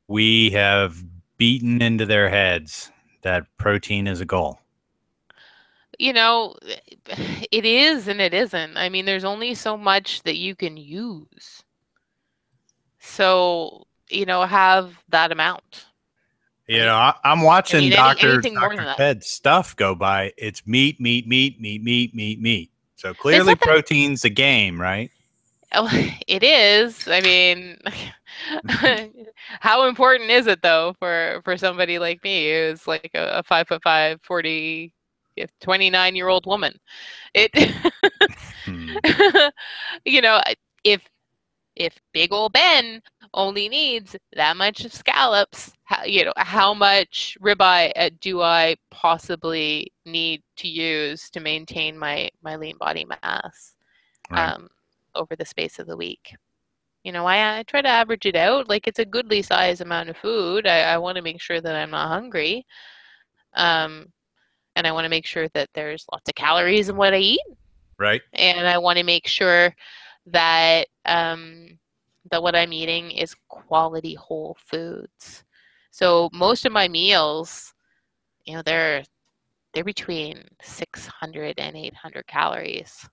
We have beaten into their heads that protein is a goal. You know, it is and it isn't. I mean, there's only so much that you can use. So, have that amount, right? I'm I watching mean, anything more than Dr. that. Ted's stuff go by. It's meat, meat, meat, meat, meat, meat, meat. So It's clearly not that protein's a game, right? oh, it is. I mean, how important is it though for somebody like me who's like a 5'5", 40, 29-year-old woman? It, Hmm. you know, if Big Ol' Ben only needs that much of scallops, how much ribeye do I possibly need to use to maintain my lean body mass Right. um, over the space of the week? I try to average it out. Like it's a goodly size amount of food. I want to make sure that I'm not hungry. Um, and I want to make sure that there's lots of calories in what I eat. Right. And I want to make sure that that what I'm eating is quality whole foods. So most of my meals, they're between 600 and 800 calories.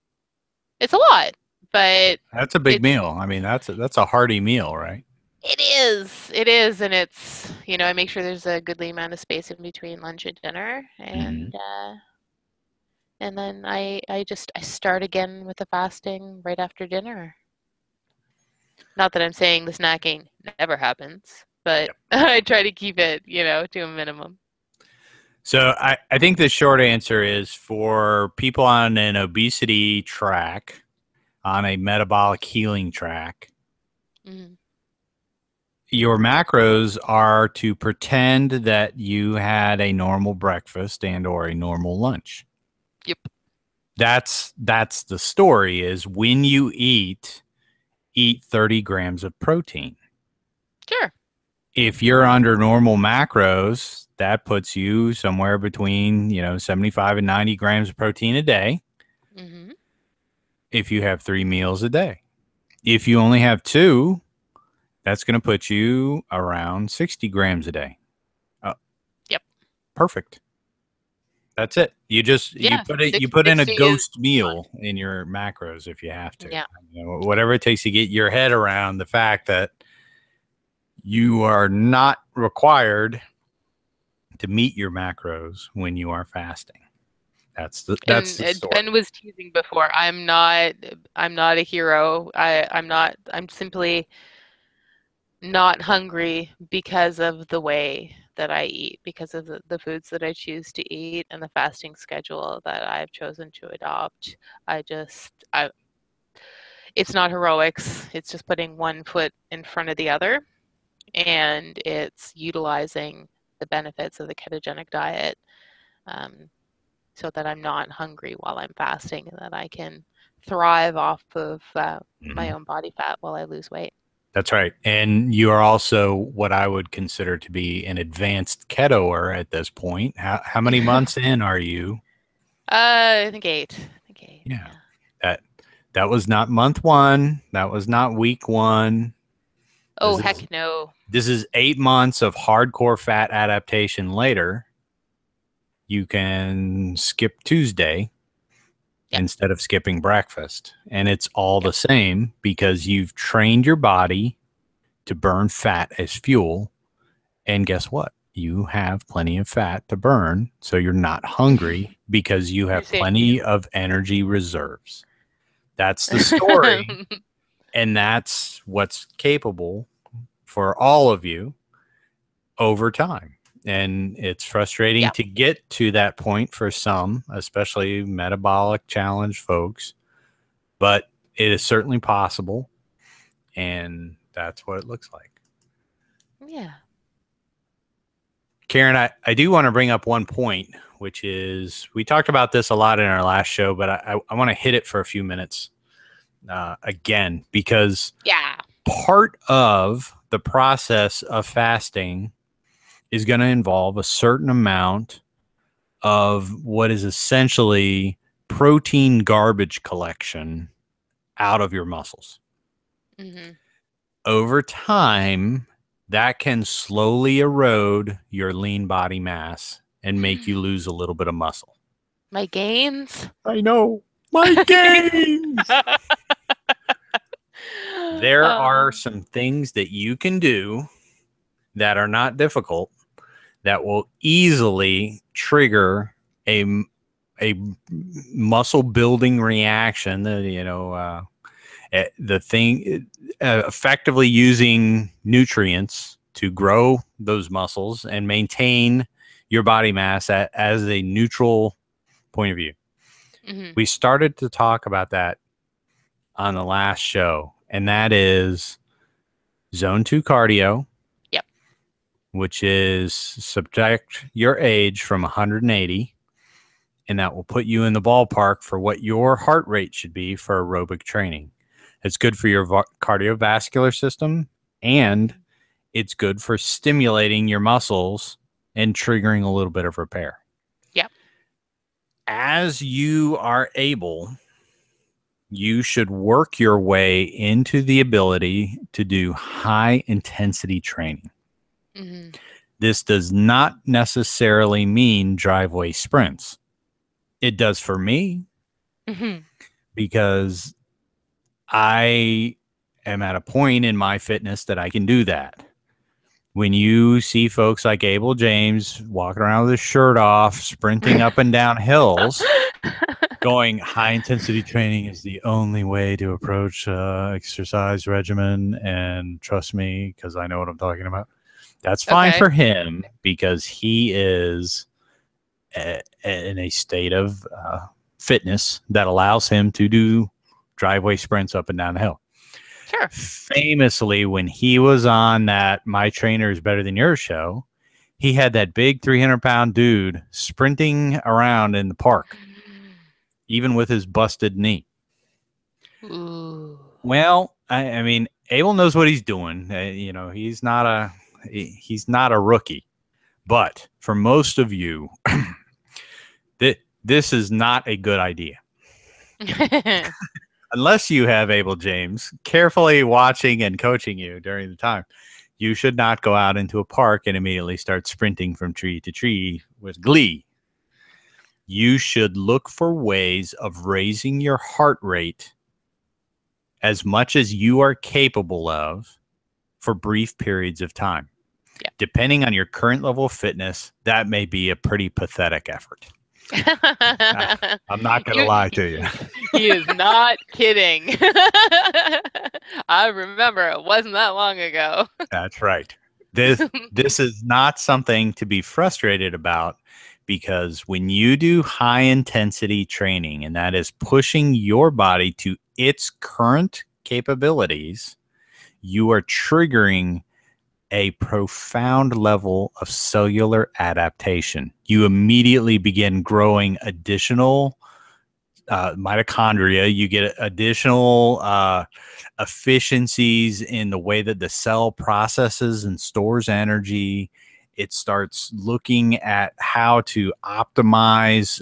It's a lot, but That's a big it's meal. I mean, that's a hearty meal, right? it is, and it's I make sure there's a goodly amount of space in between lunch and dinner, Hmm. and then I start again with the fasting right after dinner. Not that I'm saying the snacking never happens, but Yep. I try to keep it, to a minimum. So I think the short answer is for people on an obesity track, on a metabolic healing track, Mhm. your macros are to pretend that you had a normal breakfast and or a normal lunch. Yep. That's the story is when you eat 30 grams of protein. Sure. If you're under normal macros, that puts you somewhere between, 75 and 90 grams of protein a day Mhm. if you have 3 meals a day. If you only have two, that's going to put you around 60 grams a day. Oh, Yep. perfect. That's it. Yeah. You Six, put in a 60 is ghost fine. meal in your macros if you have to. Yeah. Whatever it takes to get your head around the fact that you are not required to meet your macros when you are fasting. That's And the story. Ben was teasing before. I'm not a hero. I'm simply not hungry because of the way that I eat, because of the foods that I choose to eat and the fasting schedule that I've chosen to adopt. It's not heroics. It's just putting one foot in front of the other, and it's utilizing the benefits of the ketogenic diet um, so that I'm not hungry while I'm fasting and that I can thrive off of my Mhm. own body fat while I lose weight. That's right. And you are also what I would consider to be an advanced ketoer at this point. How many months in are you? I think 8. I think 8. Yeah. Yeah. That that was not month 1. That was not week 1. Oh, This is heck no. this is 8 months of hardcore fat adaptation later. You can skip Tuesday Yep. instead of skipping breakfast. And it's all the Yep. same because you've trained your body to burn fat as fuel. And guess what? You have plenty of fat to burn, so you're not hungry because you have plenty of energy reserves. That's the story, and that's what's capable for all of you over time. And it's frustrating to get to that point for some, especially metabolic challenge folks, but it is certainly possible, and that's what it looks like. Yeah. Karen, I do want to bring up one point, which is we talked about this a lot in our last show, but I want to hit it for a few minutes again, because part of the process of fasting is going to involve a certain amount of what is essentially protein garbage collection out of your muscles. Mm-hmm. Over time, that can slowly erode your lean body mass and make you lose a little bit of muscle. My gains? I know. My gains! There are some things that you can do that are not difficult that will easily trigger a muscle building reaction. Effectively using nutrients to grow those muscles and maintain your body mass as a neutral point of view. Mm-hmm. We started to talk about that on the last show, and that is zone 2 cardio. Yep. Which is subtract your age from 180, and that will put you in the ballpark for what your heart rate should be for aerobic training. It's good for your cardiovascular system, and it's good for stimulating your muscles and triggering a little bit of repair. Yep. As you are able, you should work your way into the ability to do high intensity training. Mm-hmm. This does not necessarily mean driveway sprints. It does for me, because I am at a point in my fitness that I can do that. When you see folks like Abel James walking around with his shirt off, sprinting up and down hills, going, high intensity training is the only way to approach exercise regimen, and trust me, because I know what I'm talking about. That's fine for him, because he is in a state of fitness that allows him to do driveway sprints up and down the hill. Sure. Famously, when he was on that My Trainer is Better Than Yours show, he had that big 300-pound dude sprinting around in the park, even with his busted knee. Ooh. Well, I mean, Abel knows what he's doing. He's not a rookie. But for most of you, this is not a good idea. Unless you have Abel James carefully watching and coaching you during the time. You should not go out into a park and immediately start sprinting from tree to tree with glee. You should look for ways of raising your heart rate as much as you are capable of for brief periods of time. Yeah. Depending on your current level of fitness, that may be a pretty pathetic effort. I'm not going to lie to you. He is not kidding. I remember it wasn't that long ago. That's right. This is not something to be frustrated about, because when you do high intensity training, and that is pushing your body to its current capabilities, you are triggering a profound level of cellular adaptation. You immediately begin growing additional mitochondria. You get additional efficiencies in the way that the cell processes and stores energy. It starts looking at how to optimize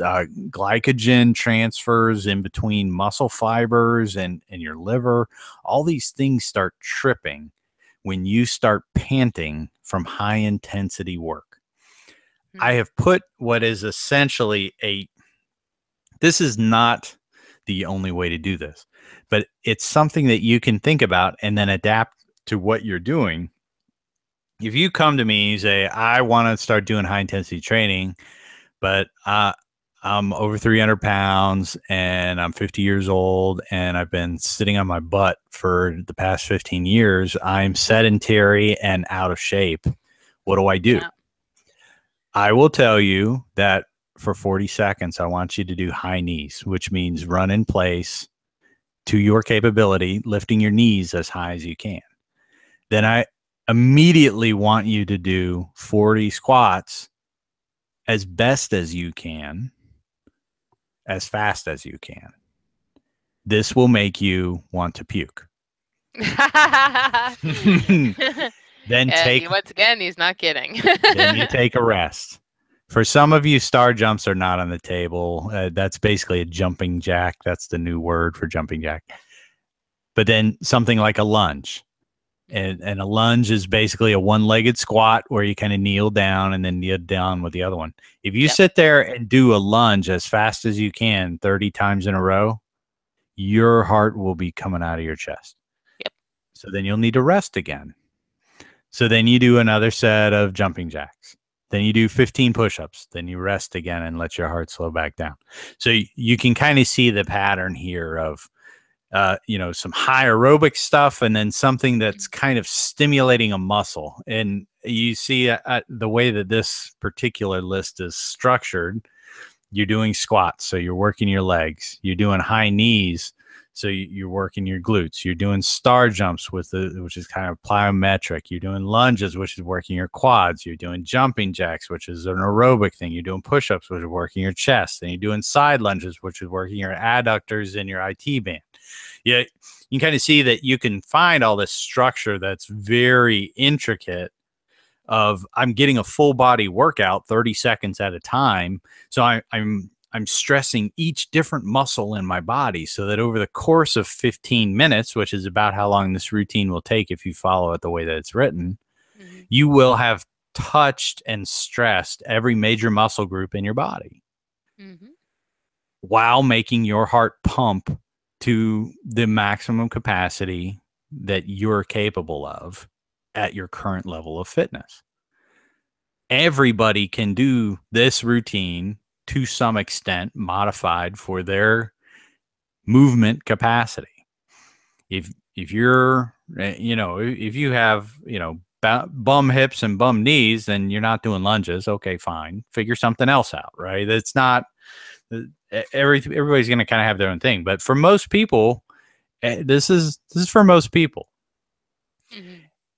glycogen transfers in between muscle fibers and your liver. All these things start tripping when you start panting from high intensity work. Mm-hmm. I have put what is essentially this is not the only way to do this, but it's something that you can think about and then adapt to what you're doing. If you come to me and you say, I want to start doing high intensity training, but I'm over 300 pounds and I'm 50 years old and I've been sitting on my butt for the past 15 years. I'm sedentary and out of shape. What do I do? Yeah. I will tell you that for 40 seconds, I want you to do high knees, which means run in place to your capability, lifting your knees as high as you can. Then I immediately want you to do 40 squats as best as you can, as fast as you can. This will make you want to puke. Then once again, he's not kidding. Then you take a rest. For some of you, star jumps are not on the table. That's basically a jumping jack. That's the new word for jumping jack. But then something like a lunge. And a lunge is basically a one-legged squat where you kind of kneel down and then kneel down with the other one. If you sit there and do a lunge as fast as you can 30 times in a row, your heart will be coming out of your chest. Yep. So then you'll need to rest again. So then you do another set of jumping jacks. Then you do 15 push-ups. Then you rest again and let your heart slow back down. So you can kind of see the pattern here of some high aerobic stuff and then something that's kind of stimulating a muscle. And you see the way that this particular list is structured, you're doing squats. So you're working your legs, you're doing high knees. So you're working your glutes, you're doing star jumps which is kind of plyometric. You're doing lunges, which is working your quads. You're doing jumping jacks, which is an aerobic thing. You're doing push-ups, which is working your chest. And you're doing side lunges, which is working your adductors and your IT band. Yeah, you can kind of see that you can find all this structure that's very intricate of I'm getting a full body workout 30 seconds at a time. So I'm stressing each different muscle in my body so that over the course of 15 minutes, which is about how long this routine will take if you follow it the way that it's written, you will have touched and stressed every major muscle group in your body while making your heart pump to the maximum capacity that you're capable of at your current level of fitness. Everybody can do this routine to some extent modified for their movement capacity. If you're, if you have, bum hips and bum knees, then you're not doing lunges. Okay, fine. Figure something else out, right? It's not everybody's going to kind of have their own thing, but for most people, this is for most people.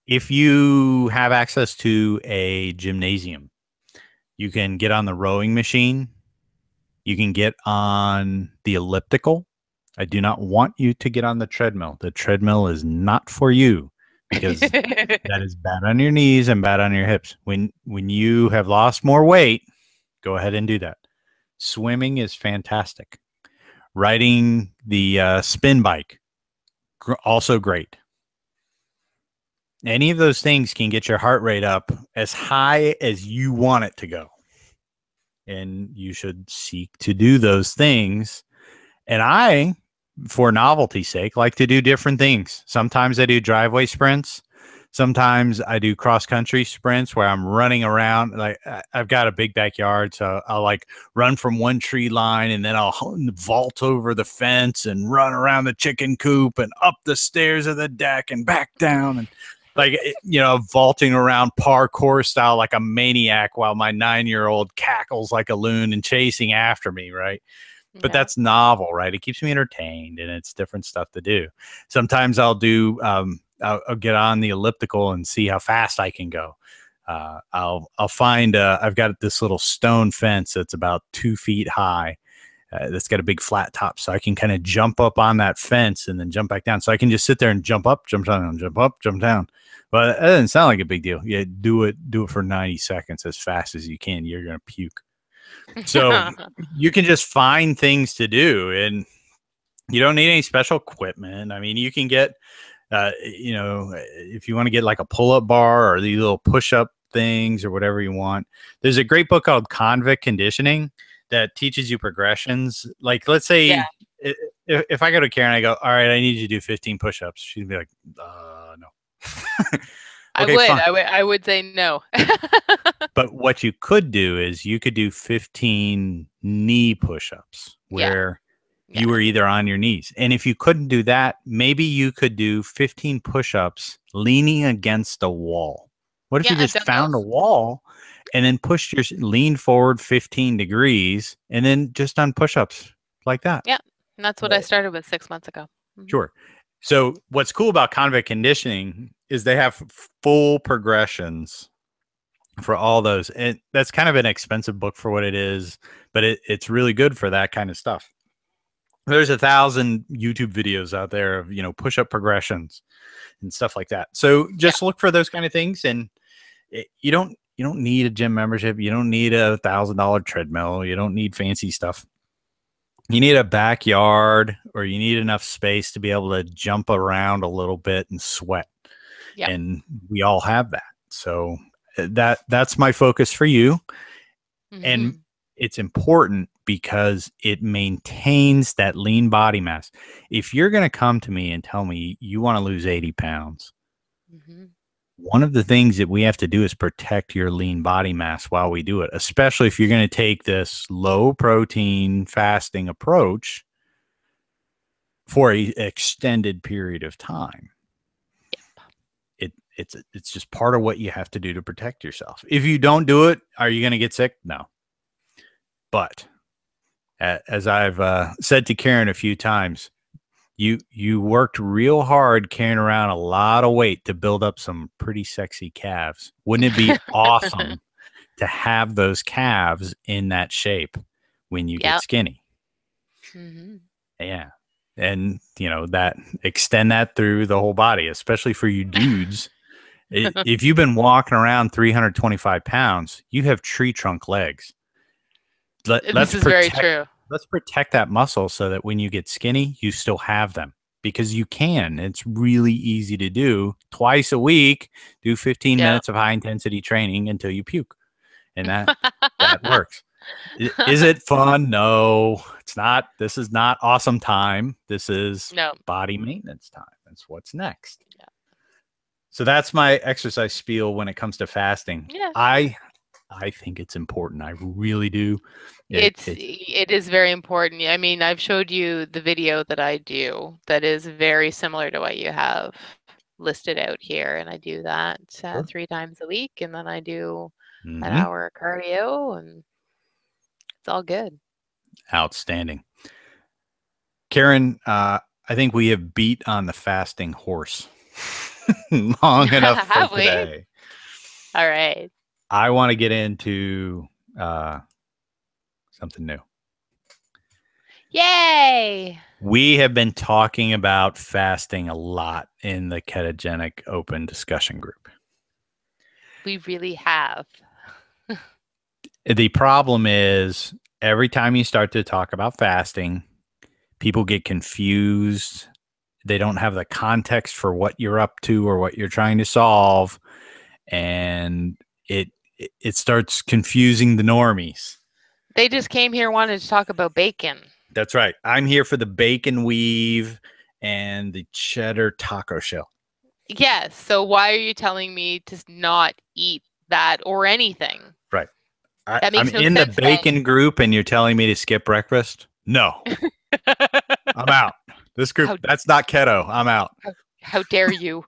If you have access to a gymnasium, you can get on the rowing machine. You can get on the elliptical. I do not want you to get on the treadmill. The treadmill is not for you because that is bad on your knees and bad on your hips. When you have lost more weight, go ahead and do that. Swimming is fantastic. Riding the spin bike, also great. Any of those things can get your heart rate up as high as you want it to go. And you should seek to do those things. And I, for novelty's sake, like to do different things. Sometimes I do driveway sprints. Sometimes I do cross-country sprints where I'm running around. Like I've got a big backyard, so I'll like run from one tree line and then I'll vault over the fence and run around the chicken coop and up the stairs of the deck and back down and like, vaulting around parkour style like a maniac while my 9-year-old cackles like a loon and chasing after me, right? But that's novel, right? It keeps me entertained and it's different stuff to do. Sometimes I'll do I'll get on the elliptical and see how fast I can go. I'll find I've got this little stone fence that's about 2 feet high. That's got a big flat top, so I can kind of jump up on that fence and then jump back down. So I can just sit there and jump up, jump down, jump up, jump down. But that doesn't sound like a big deal. Yeah, do it for 90 seconds as fast as you can. You're gonna puke. So you can just find things to do, and you don't need any special equipment. I mean, you can get, if you want to get like a pull-up bar or these little push-up things or whatever you want. There's a great book called Convict Conditioning that teaches you progressions. Like, let's say if I go to Karen, I go, all right, I need you to do 15 push-ups. She'd be like, no. Okay, fine. I would say no. But what you could do is you could do 15 knee push-ups Yeah. where Yeah. you were either on your knees. And if you couldn't do that, maybe you could do 15 push-ups leaning against a wall. What if Yeah, you I've just done found a those. wall and then pushed your lean forward 15 degrees and then just done push-ups like that? Yeah. And that's what I started with 6 months ago. Mhm. Sure. So what's cool about convict conditioning is they have full progressions for all those. And that's kind of an expensive book for what it is, but it's really good for that kind of stuff. There's 1,000 YouTube videos out there of, push-up progressions and stuff like that. So Yeah. just look for those kind of things. And you don't need a gym membership. You don't need $1,000 treadmill. You don't need fancy stuff. You need a backyard, or you need enough space to be able to jump around a little bit and sweat. Yeah. And we all have that. So that's my focus for you. And Mhm. it's important because it maintains that lean body mass. If you're going to come to me and tell me you want to lose 80 pounds, Mhm. one of the things that we have to do is protect your lean body mass while we do it, especially if you're going to take this low protein fasting approach for an extended period of time. It's just part of what you have to do to protect yourself. If you don't do it, are you going to get sick? No. But as I've said to Karen a few times, you worked real hard carrying around a lot of weight to build up some pretty sexy calves. Wouldn't it be awesome to have those calves in that shape when you get Yeah. skinny? Mhm. Yeah. And, that extend that through the whole body, especially for you dudes. If you've been walking around 325 pounds, you have tree trunk legs. This Let's is very protect true. let's protect that muscle so that when you get skinny, you still have them, because you can. It's really easy to do. Twice a week, do 15 Yeah. minutes of high intensity training until you puke. And that works. Is it fun? No, it's not. This is not awesome time. This is No. body maintenance time. That's what's next. Yeah. So that's my exercise spiel when it comes to fasting. Yeah. I think it's important. I really do. It's It is very important. I mean, I've showed you the video that I do that is very similar to what you have listed out here, and I do that Sure. 3 times a week, and then I do an Mhm. hour of cardio, and it's all good. Outstanding. Karen, I think we have beat on the fasting horse long enough for Have we? today. All right. I want to get into uh, something new. Yay! We have been talking about fasting a lot in the ketogenic open discussion group. We really have. The problem is every time you start to talk about fasting, people get confused. They don't have the context for what you're up to or what you're trying to solve, and it starts confusing the normies. They just came here wanted to talk about bacon. That's right. I'm here for the bacon weave and the cheddar taco shell. Yes. So why are you telling me to not eat that or anything? Right. That I'm makes no in the sense then. bacon group and you're telling me to skip breakfast? No, I'm out. This group, How that's not keto. I'm out. how dare you?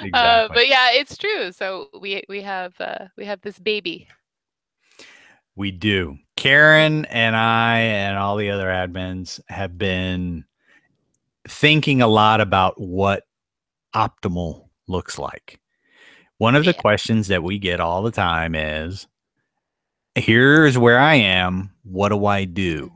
Exactly. But yeah, it's true. So we have this baby. We do. Karen and I and all the other admins have been thinking a lot about what optimal looks like. One of the Yeah. questions that we get all the time is, here's where I am. What do I do?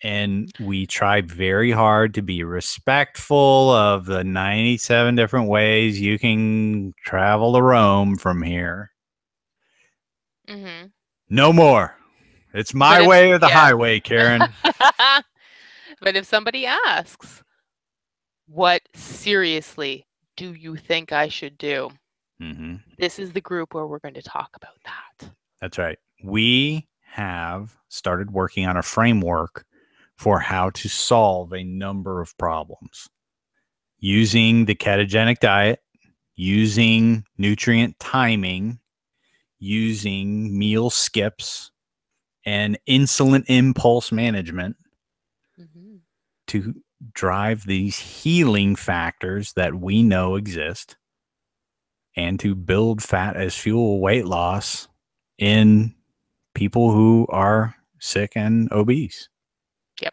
And we try very hard to be respectful of the 97 different ways you can travel to Rome from here. Mm-hmm. No more. It's my way or the highway, Karen. But if somebody asks, what seriously do you think I should do? Mm-hmm. This is the group where we're going to talk about that. That's right. We have started working on a framework for how to solve a number of problems. using the ketogenic diet, using nutrient timing, using meal skips, and insulin impulse management to drive these healing factors that we know exist and to build fat as fuel weight loss in people who are sick and obese. Yep.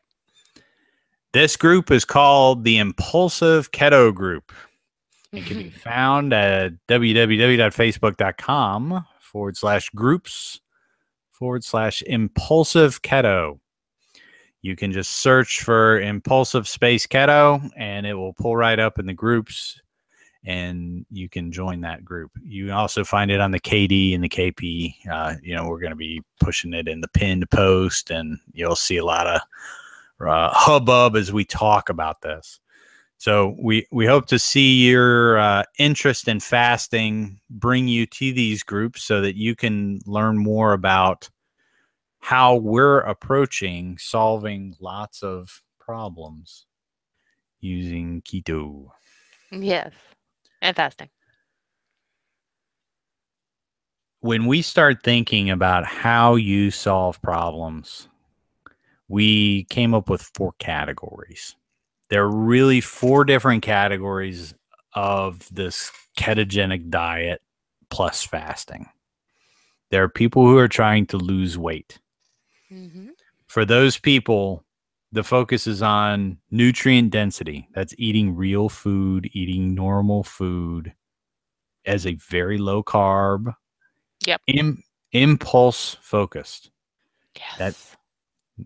This group is called the Impulsive Keto Group. It can be found at www.facebook.com/groups/impulsive keto. You can just search for impulsive space keto and it will pull right up in the groups and you can join that group. You can also find it on the KD and the KP. We're going to be pushing it in the pinned post and you'll see a lot of hubbub as we talk about this. So we hope to see your interest in fasting bring you to these groups so that you can learn more about how we're approaching solving lots of problems using keto. Yes, and fasting. When we start thinking about how you solve problems, we came up with 4 categories. There are really 4 different categories of this ketogenic diet plus fasting. There are people who are trying to lose weight. For those people, the focus is on nutrient density. That's eating real food, eating normal food as a very low carb, impulse focused. Yes.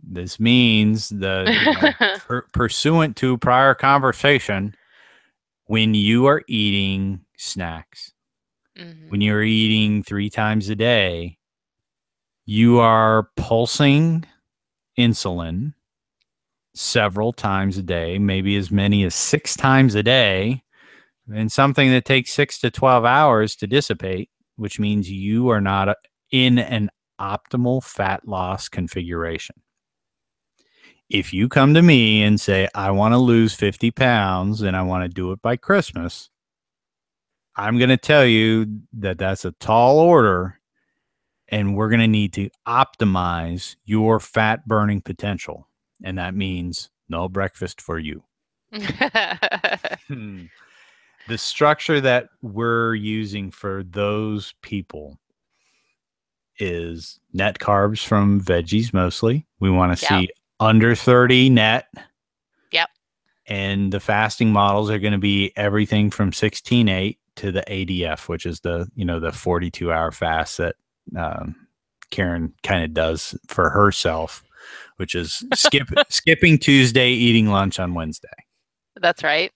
This means pursuant to prior conversation, when you are eating snacks, when you're eating 3 times a day, you are pulsing insulin several times a day, maybe as many as 6 times a day, and something that takes 6 to 12 hours to dissipate, which means you are not in an optimal fat loss configuration. If you come to me and say, I want to lose 50 pounds and I want to do it by Christmas, I'm going to tell you that that's a tall order and we're going to need to optimize your fat burning potential. And that means no breakfast for you. The structure that we're using for those people is net carbs from veggies mostly. We want to see under 30 net. Yep. And the fasting models are going to be everything from 16-8 to the ADF, which is the 42-hour fast that Karen kind of does for herself, which is skipping Tuesday, eating lunch on Wednesday. That's right.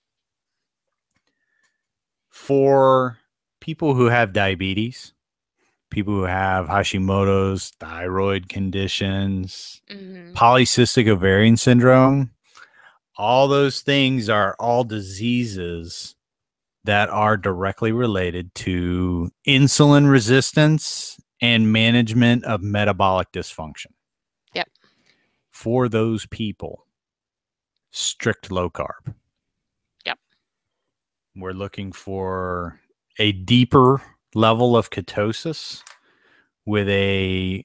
For people who have diabetes, people who have Hashimoto's, thyroid conditions, polycystic ovarian syndrome, all those things are all diseases that are directly related to insulin resistance and management of metabolic dysfunction. Yep. For those people, strict low carb. Yep. We're looking for a deeper level of ketosis with a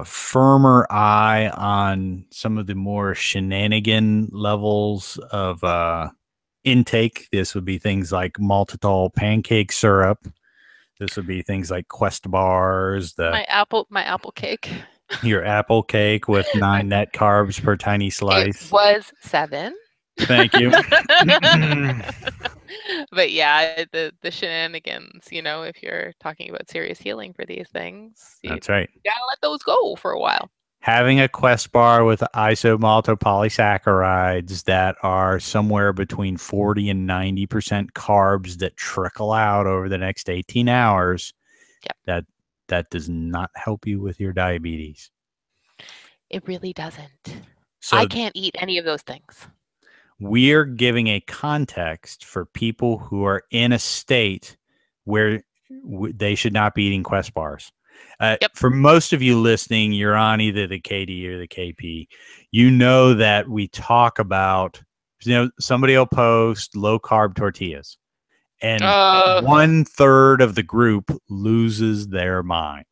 firmer eye on some of the more shenanigan levels of intake. This would be things like maltitol pancake syrup. This would be things like Quest bars. My apple cake. Your apple cake with 9 net carbs per tiny slice. It was 7. Thank you. But yeah, the shenanigans, if you're talking about serious healing for these things, that's right. You gotta let those go for a while. Having a Quest bar with isomaltopolysaccharides that are somewhere between 40 and 90% carbs that trickle out over the next 18 hours, that does not help you with your diabetes. It really doesn't. So I can't eat any of those things. We're giving a context for people who are in a state where they should not be eating Quest bars. For most of you listening, you're on either the KD or the KP. You know that we talk about somebody will post low carb tortillas, and Oh, 1/3 of the group loses their mind.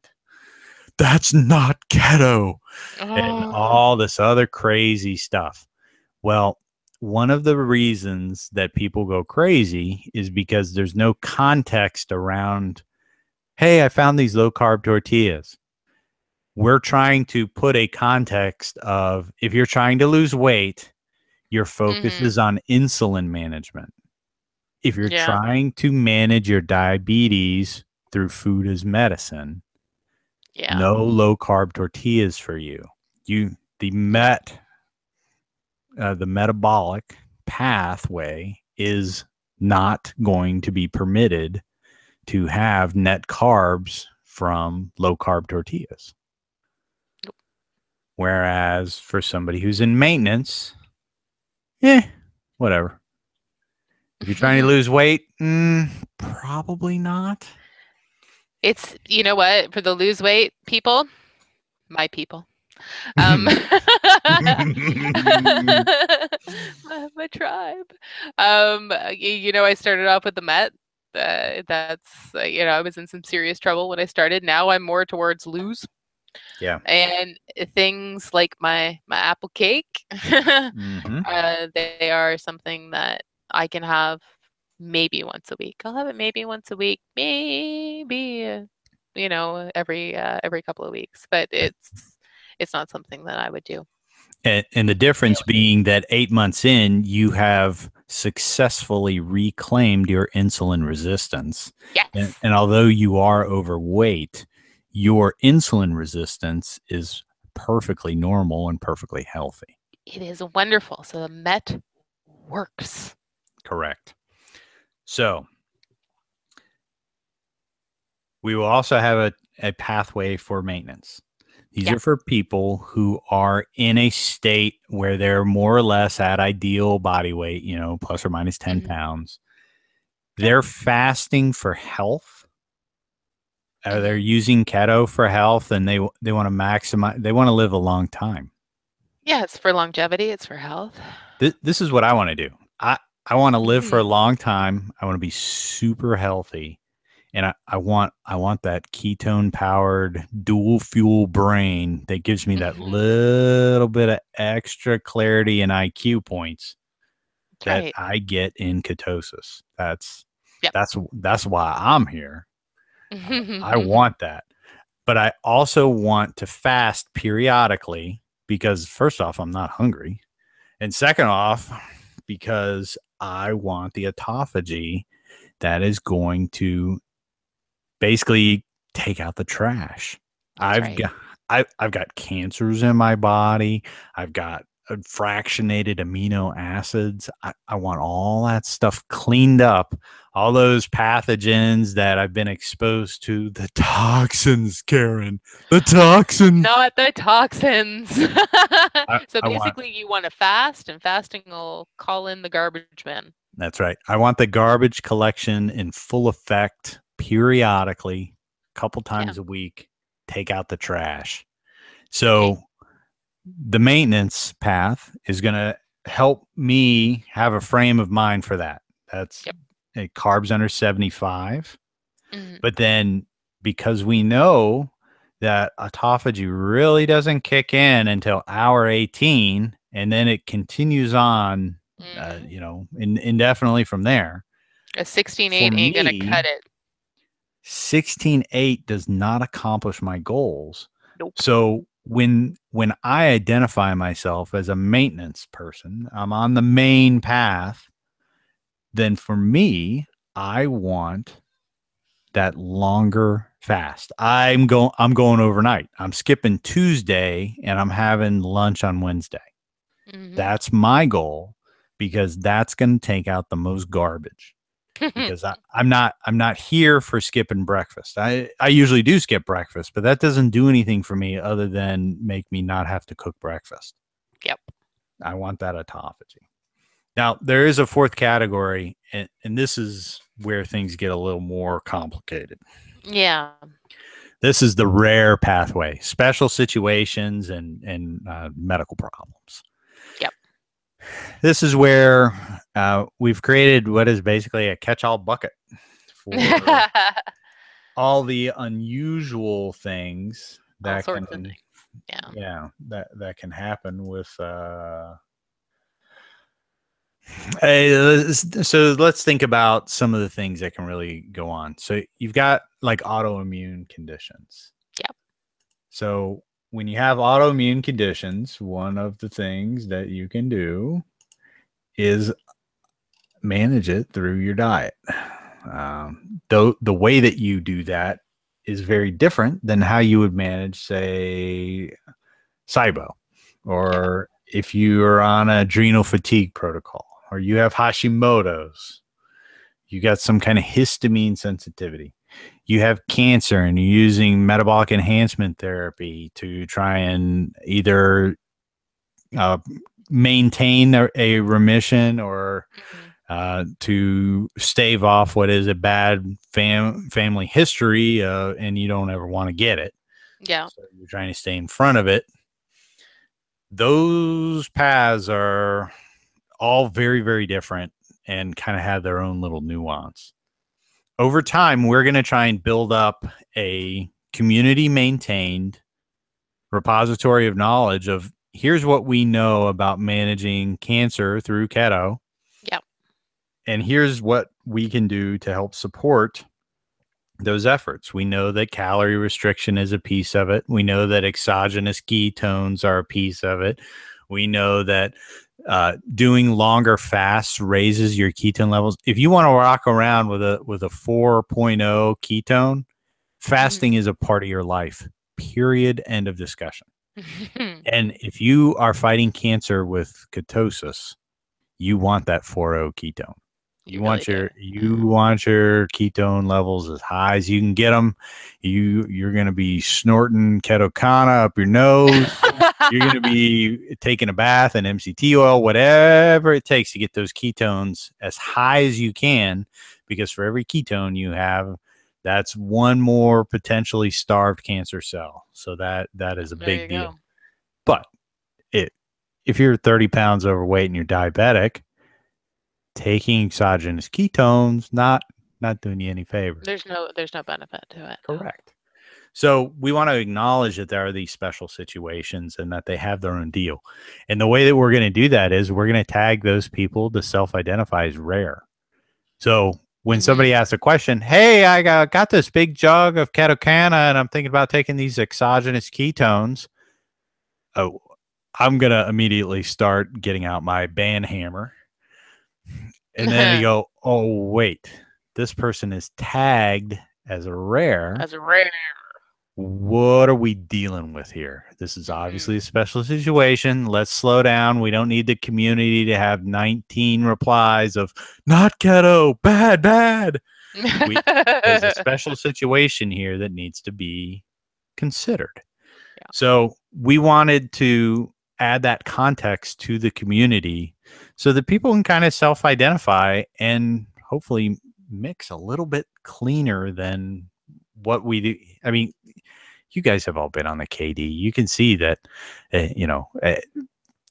That's not keto, and oh, all this other crazy stuff. Well, one of the reasons that people go crazy is because there's no context around, hey, I found these low carb tortillas. We're trying to put a context of, if you're trying to lose weight, your focus hmm is on insulin management. If you're yeah, trying to manage your diabetes through food as medicine, yeah, no low carb tortillas for you. The metabolic pathway is not going to be permitted to have net carbs from low carb tortillas. Whereas for somebody who's in maintenance, whatever. If you're trying to lose weight, probably not. It's, you know what, for the lose weight people, my people. Um, my tribe. I started off with the Met. That's I was in some serious trouble when I started. Now I'm more towards lose, Yeah. and things like my apple cake. Mm-hmm. They are something that I can have maybe once a week. I'll have it maybe once a week, maybe every couple of weeks, but it's not something that I would do. And the difference being that 8 months in, you have successfully reclaimed your insulin resistance. Yes, And although you are overweight, your insulin resistance is perfectly normal and perfectly healthy. it is wonderful. So the Met works. Correct. So we will also have a pathway for maintenance. These Yeah. are for people who are in a state where they're more or less at ideal body weight, plus or minus 10 hmm pounds. Yep. They're fasting for health. They're hmm using keto for health, and they want to maximize. They want to live a long time. Yeah, it's for longevity. It's for health. This is what I want to do. I want to live for a hmm long time. I want to be super healthy, and I want that ketone powered dual fuel brain that gives me that hmm little bit of extra clarity and IQ points That's that right. I get in ketosis. Yep. That's why I'm here. I want that. But I also want to fast periodically because, first off, I'm not hungry. And second off, because I want the autophagy that is going to basically take out the trash. That's I've right. got I've got cancers in my body. I've got fractionated amino acids. I want all that stuff cleaned up. All those pathogens that I've been exposed to, the toxins, Karen, the toxins. Not the toxins. So I want basically, you want to fast, and fasting will call in the garbage man. That's right. I want the garbage collection in full effect periodically, a couple Yeah. times a week, take out the trash. Okay. So the maintenance path is going to help me have a frame of mind for that. That's Yep. carbs under 75. hmm But then because we know that autophagy really doesn't kick in until hour 18, and then it continues on, hmm indefinitely from there. A For 16-8 ain't gonna cut me, it. 16.8 does not accomplish my goals. Nope. So when I identify myself as a maintenance person, I'm on the main path, then for me, I want that longer fast. I'm going overnight. I'm skipping Tuesday and I'm having lunch on Wednesday. hmm That's my goal because that's going to take out the most garbage. Because I'm not here for skipping breakfast. I usually do skip breakfast, but that doesn't do anything for me other than make me not have to cook breakfast. Yep. I want that autophagy. Now, there is a fourth category, and this is where things get a little more complicated. Yeah. This is the rare pathway, special situations and medical problems. Yep. this is where we've created what is basically a catch-all bucket for all the unusual things All that sorts of can, things. yeah, that can happen with. So let's think about some of the things that can really go on. So you've got like autoimmune conditions. Yep. So when you have autoimmune conditions, one of the things that you can do is manage it through your diet. Though the way that you do that is very different than how you would manage, say, SIBO, or if you are on an adrenal fatigue protocol, or you have Hashimoto's, you got some kind of histamine sensitivity, you have cancer and you're using metabolic enhancement therapy to try and either maintain a remission or to stave off what is a bad family history, and you don't ever want to get it. Yeah. So you're trying to stay in front of it. Those paths are all very, very different and kind of have their own little nuance. Over time, we're going to try and build up a community maintained repository of knowledge of here's what we know about managing cancer through keto. Yep. And here's what we can do to help support those efforts. We know that calorie restriction is a piece of it. We know that exogenous ketones are a piece of it. We know that doing longer fasts raises your ketone levels. If you want to rock around with a 4.0 ketone, fasting is a part of your life. Period. End of discussion. And if you are fighting cancer with ketosis, you want that 4.0 ketone. You want your ketone levels as high as you can get them. You're going to be snorting ketocana up your nose. You're going to be taking a bath in MCT oil, whatever it takes to get those ketones as high as you can, because for every ketone you have, that's one more potentially starved cancer cell. So that is a big deal. Go. But if you're 30 pounds overweight and you're diabetic, taking exogenous ketones not doing you any favor. There's no benefit to it. Correct. So we want to acknowledge that there are these special situations and that they have their own deal. And the way that we're going to do that is we're going to tag those people to self-identify as rare. So when somebody asks a question, hey, I got this big jug of ketocana and I'm thinking about taking these exogenous ketones. Oh, I'm going to immediately start getting out my band hammer. And then you go, oh, wait, this person is tagged as a rare. What are we dealing with here? This is obviously a special situation. Let's slow down. We don't need the community to have 19 replies of not keto, bad. There's a special situation here that needs to be considered. Yeah. So we wanted to add that context to the community so that people can kind of self-identify and hopefully mix a little bit cleaner than what we do. I mean, you guys have all been on the KD. You can see that,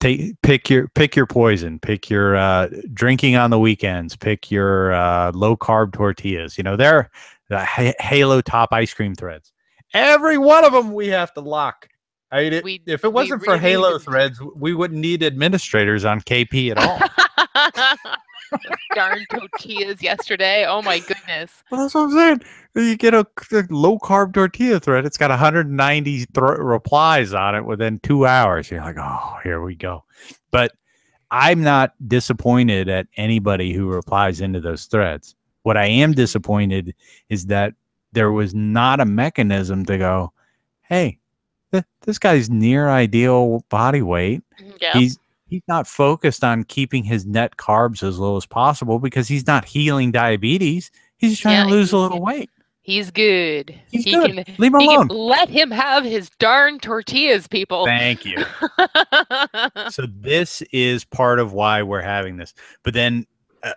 pick your poison, pick your drinking on the weekends, pick your low carb tortillas. They're the Halo top ice cream threads. Every one of them we have to lock. If it wasn't for Halo threads, we wouldn't need administrators on KP at all. Darn tortillas yesterday. Oh my goodness. Well, that's what I'm saying. You get a low carb tortilla thread. It's got 190 replies on it within 2 hours. You're like, oh, here we go. But I'm not disappointed at anybody who replies into those threads. What I am disappointed is that there was not a mechanism to go, hey, this guy's near ideal body weight. Yeah. He's not focused on keeping his net carbs as low as possible because he's not healing diabetes. He's just trying to lose a little weight. He's good. He's good. Leave him alone. Let him have his darn tortillas, people. Thank you. So this is part of why we're having this. But then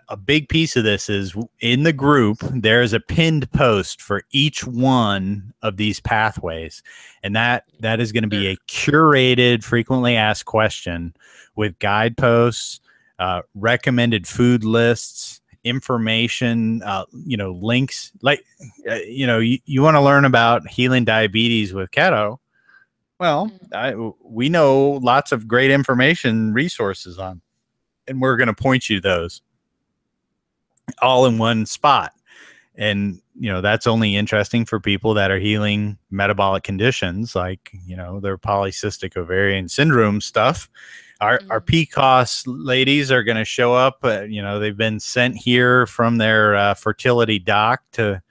a big piece of this is in the group, there's a pinned post for each one of these pathways. And that is going to be a curated, frequently asked question with guideposts, recommended food lists, information, links. Like, you want to learn about healing diabetes with keto. Well, we know lots of great information resources on, and we're going to point you to those all in one spot. And, that's only interesting for people that are healing metabolic conditions like, their polycystic ovarian syndrome stuff. Our PCOS ladies are going to show up. They've been sent here from their fertility doc to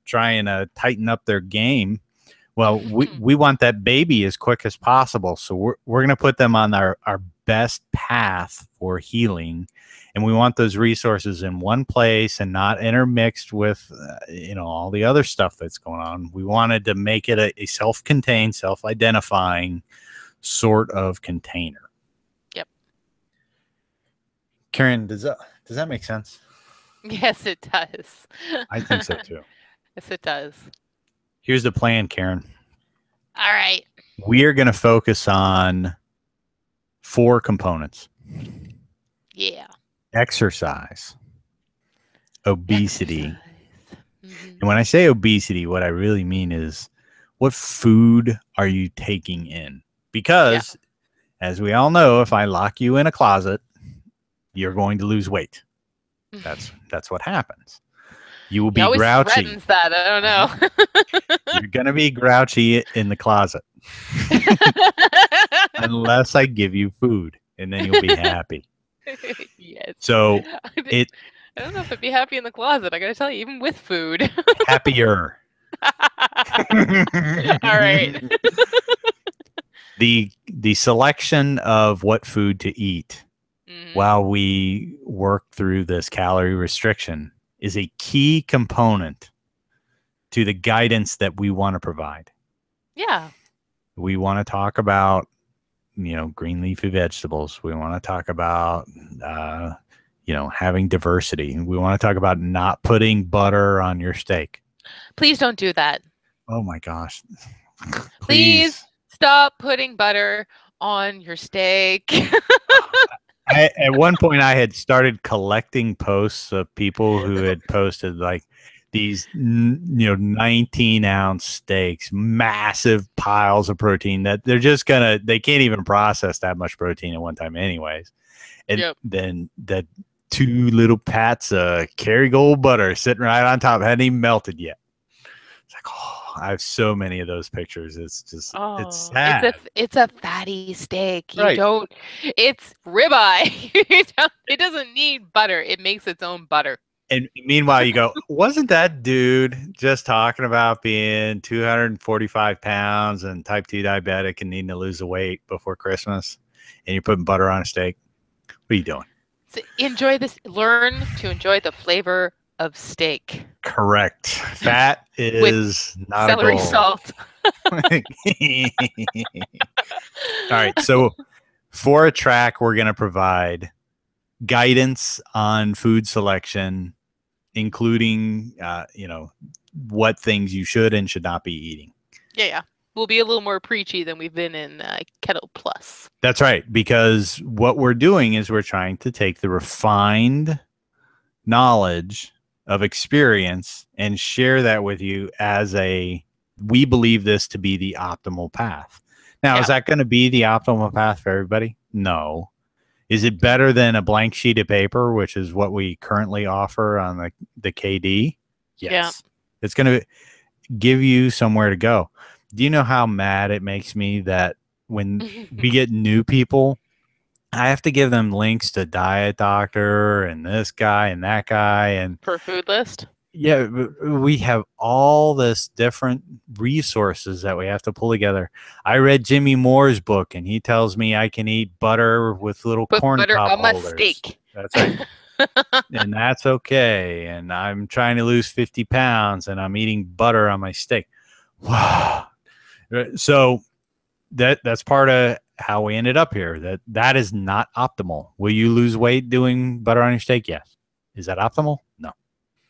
try and tighten up their game. Well, we want that baby as quick as possible. So we're going to put them on our best path for healing. And we want those resources in one place and not intermixed with, all the other stuff that's going on. We wanted to make it a self-contained, self-identifying sort of container. Yep. Karen, does that make sense? Yes, it does. I think so too. Yes, it does. Here's the plan, Karen. All right. We are going to focus on 4 components. Yeah. Exercise, obesity. And when I say obesity, what I really mean is what food are you taking in? Because as we all know, if I lock you in a closet, you're going to lose weight. That's what happens. You will be grouchy. Threatens that. I don't know. You're going to be grouchy in the closet. Unless I give you food, and then you'll be happy. Yes. So I don't know if I'd be happy in the closet. I got to tell you, even with food. Happier. All right. The selection of what food to eat while we work through this calorie restriction is a key component to the guidance that we want to provide. Yeah. We want to talk about, green leafy vegetables. We want to talk about, having diversity. We want to talk about not putting butter on your steak. Please don't do that. Oh my gosh. Please stop putting butter on your steak. At one point, I had started collecting posts of people who had posted like these, 19-ounce steaks, massive piles of protein that they can't even process that much protein at one time anyways. And then the 2 little pats of Kerrygold butter sitting right on top, hadn't even melted yet. It's like, I have so many of those pictures. It's just, it's sad. It's a fatty steak. Right. It's ribeye. It doesn't need butter. It makes its own butter. And meanwhile, you go, wasn't that dude just talking about being 245 pounds and type 2 diabetic and needing to lose the weight before Christmas? And you're putting butter on a steak? What are you doing? So enjoy this. Learn to enjoy the flavor of steak. Correct. Fat is not celery a goal. Salt. All right. So for a track, we're going to provide guidance on food selection, including, what things you should and should not be eating. Yeah. We'll be a little more preachy than we've been in Keto Plus. That's right. Because what we're doing is we're trying to take the refined knowledge of experience and share that with you as we believe this to be the optimal path. Now, is that going to be the optimal path for everybody? No. Is it better than a blank sheet of paper, which is what we currently offer on the KD? Yes. Yeah. It's going to give you somewhere to go. Do you know how mad it makes me that when we get new people, I have to give them links to Diet Doctor and this guy and that guy and per food list? Yeah, we have all this different resources that we have to pull together. I read Jimmy Moore's book, and he tells me I can eat butter with little corn butter pop on my holders. steak. That's right. And that's okay. And I'm trying to lose 50 pounds, and I'm eating butter on my steak. Wow. So that's part of how we ended up here. That is not optimal. Will you lose weight doing butter on your steak? Yes. Is that optimal? No.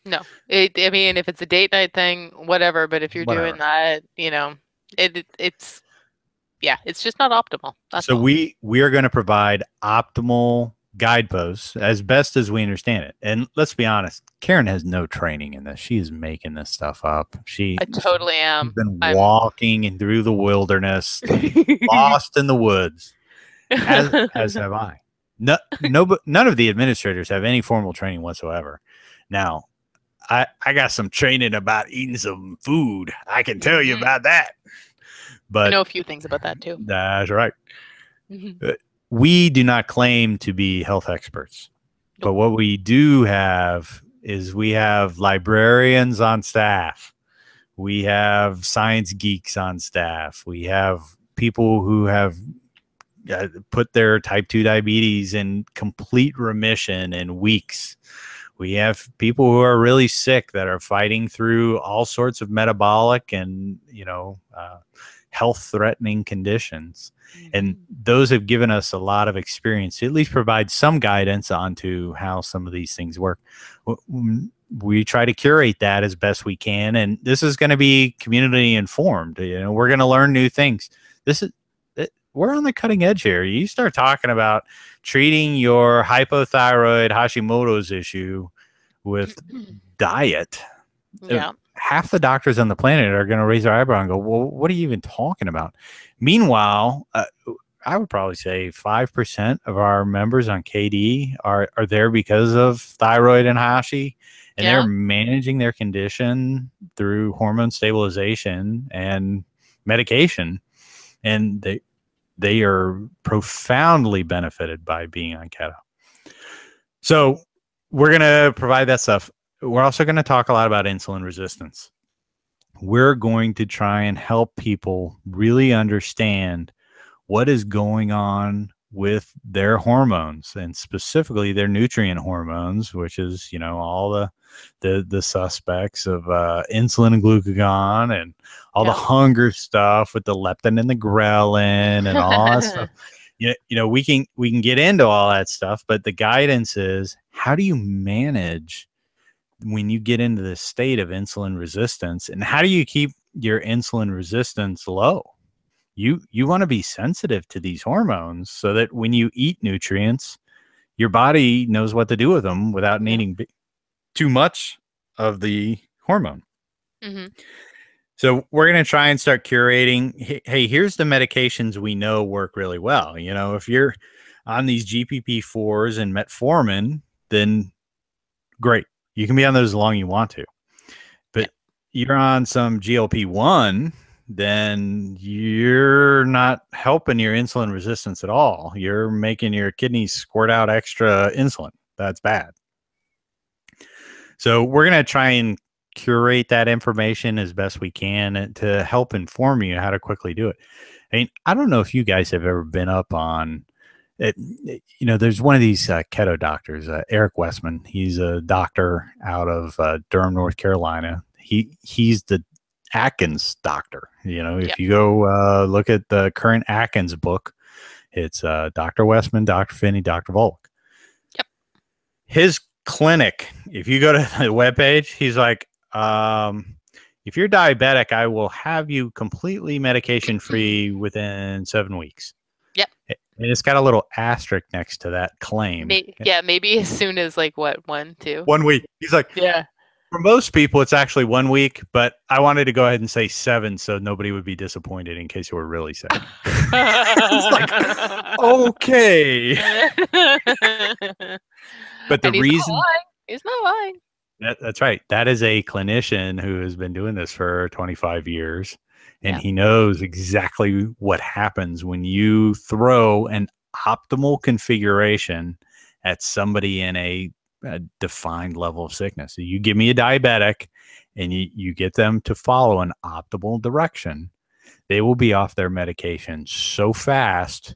No. I mean, if it's a date night thing, whatever. But if you're doing that, it's just not optimal. So we are going to provide optimal guideposts as best as we understand it. And let's be honest, Karen has no training in this. She is making this stuff up. I totally She's am. been walking and through the wilderness, lost in the woods, as have I. None of the administrators have any formal training whatsoever. Now, I got some training about eating some food. I can tell you about that. But I know a few things about that too. That's right. We do not claim to be health experts, but what we do have is we have librarians on staff. We have science geeks on staff. We have people who have put their type 2 diabetes in complete remission in weeks. We have people who are really sick that are fighting through all sorts of metabolic and, health-threatening conditions. And those have given us a lot of experience to at least provide some guidance onto how some of these things work. We try to curate that as best we can. And this is going to be community informed. We're going to learn new things. We're on the cutting edge here. You start talking about treating your hypothyroid Hashimoto's issue with diet. Yeah. Half the doctors on the planet are going to raise their eyebrow and go, well, what are you even talking about? Meanwhile, I would probably say 5% of our members on KD are there because of thyroid and Hashi, and they're managing their condition through hormone stabilization and medication. And they are profoundly benefited by being on keto. So we're going to provide that stuff. We're also going to talk a lot about insulin resistance. We're going to try and help people really understand what is going on with their hormones, and specifically their nutrient hormones, which is, all the suspects of insulin and glucagon and all the hunger stuff with the leptin and the ghrelin and all that stuff. We can get into all that stuff, but the guidance is, how do you manage when you get into this state of insulin resistance, and how do you keep your insulin resistance low? You want to be sensitive to these hormones so that when you eat nutrients, your body knows what to do with them without needing too much of the hormone. So we're going to try and start curating. Hey, here's the medications we know work really well. If you're on these GPP4s and metformin, then great. You can be on those as long as you want to. But you're on some GLP-1, then you're not helping your insulin resistance at all. You're making your kidneys squirt out extra insulin. That's bad. So we're going to try and curate that information as best we can to help inform you how to quickly do it. I don't know if you guys have ever been up on it. There's one of these keto doctors, Eric Westman. He's a doctor out of Durham, North Carolina. He's the Atkins doctor. If you go look at the current Atkins book, it's Dr. Westman, Dr. Finney, Dr. Volk. His clinic, if you go to the webpage, he's like, if you're diabetic, I will have you completely medication free within 7 weeks. And it's got a little asterisk next to that claim. Maybe as soon as 1, 2. 1 week. He's like, for most people, it's actually 1 week, but I wanted to go ahead and say 7 so nobody would be disappointed in case you were really sick. It's like, okay. But the reason he's not lying. That's right. That is a clinician who has been doing this for 25 years. And he knows exactly what happens when you throw an optimal configuration at somebody in a defined level of sickness. So you give me a diabetic and you get them to follow an optimal direction, they will be off their medication so fast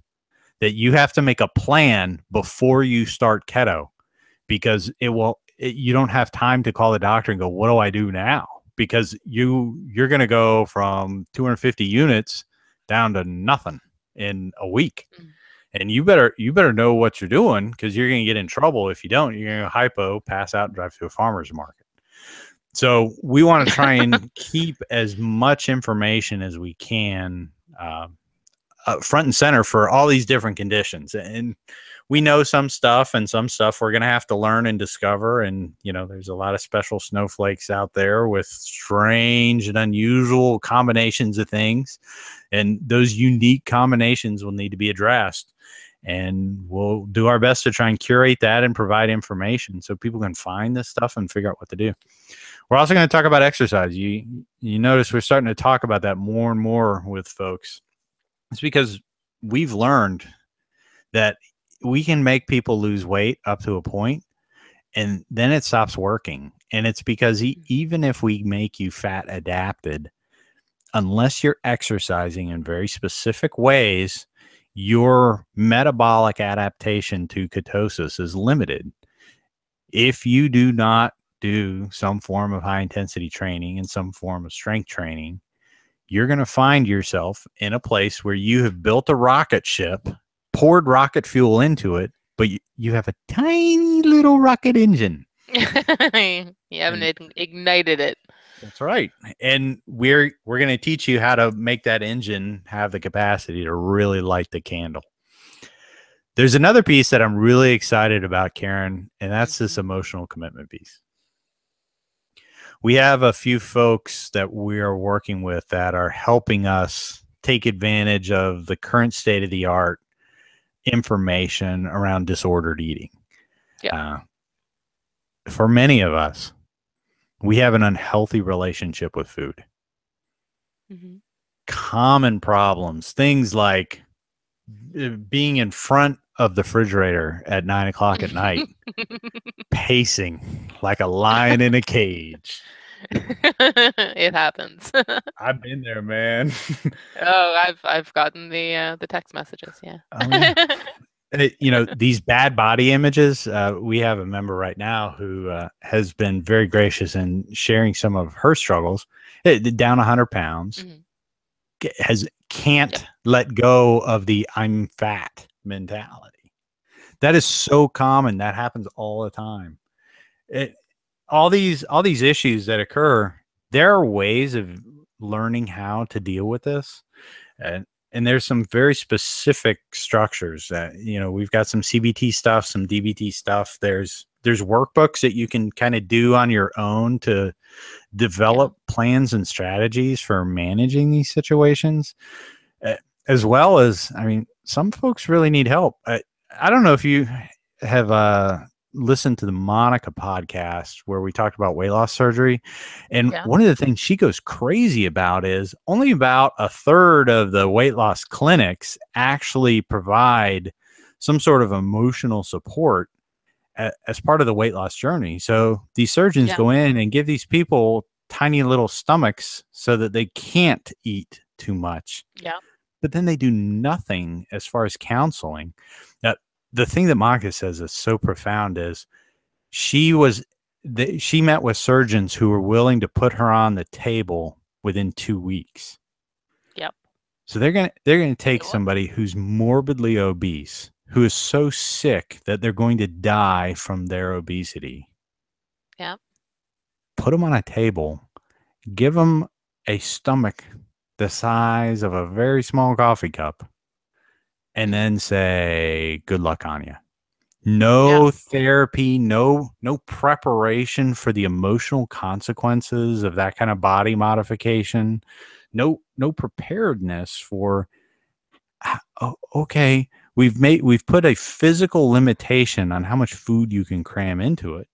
that you have to make a plan before you start keto, because you don't have time to call the doctor and go, what do I do now? Because you're going to go from 250 units down to nothing in a week. And you better know what you're doing, because you're going to get in trouble if you don't. You're going to hypo, pass out, and drive to a farmer's market. So we want to try and keep as much information as we can front and center for all these different conditions. And we know some stuff, and some stuff we're going to have to learn and discover. And, there's a lot of special snowflakes out there with strange and unusual combinations of things. And those unique combinations will need to be addressed. And we'll do our best to try and curate that and provide information so people can find this stuff and figure out what to do. We're also going to talk about exercise. You notice we're starting to talk about that more and more with folks. It's because we've learned that we can make people lose weight up to a point, and then it stops working. And it's because even if we make you fat adapted, unless you're exercising in very specific ways, your metabolic adaptation to ketosis is limited. If you do not do some form of high intensity training and some form of strength training, you're going to find yourself in a place where you have built a rocket ship, poured rocket fuel into it, but you have a tiny little rocket engine. You haven't ignited it. That's right. And we're going to teach you how to make that engine have the capacity to really light the candle. There's another piece that I'm really excited about, Karen, and that's this emotional commitment piece. We have a few folks that we are working with that are helping us take advantage of the current state of the art information around disordered eating. Yeah. For many of us, we have an unhealthy relationship with food. Mm-hmm. Common problems, things like being in front of the refrigerator at 9 o'clock at night, pacing like a lion in a cage. It happens. I've been there, man. I've gotten the text messages. Yeah. These bad body images. We have a member right now who has been very gracious in sharing some of her struggles. Down 100 pounds, can't let go of the "I'm fat" mentality. That is so common. That happens all the time. All these issues that occur, there are ways of learning how to deal with this. And there's some very specific structures that, we've got some CBT stuff, some DBT stuff. There's workbooks that you can kind of do on your own to develop plans and strategies for managing these situations, as well as, some folks really need help. I don't know if you have listened to the Monica podcast where we talked about weight loss surgery. And one of the things she goes crazy about is only about a third of the weight loss clinics actually provide some sort of emotional support as part of the weight loss journey. So these surgeons go in and give these people tiny little stomachs so that they can't eat too much. Yeah. But then they do nothing as far as counseling. Now, the thing that Monica says is so profound is she met with surgeons who were willing to put her on the table within 2 weeks. Yep. So they're going to take somebody who's morbidly obese, who is so sick that they're going to die from their obesity. Yeah. Put them on a table, give them a stomach the size of a very small coffee cup, and then say, good luck on you. No therapy, no preparation for the emotional consequences of that kind of body modification. No preparedness for, okay, we've put a physical limitation on how much food you can cram into it.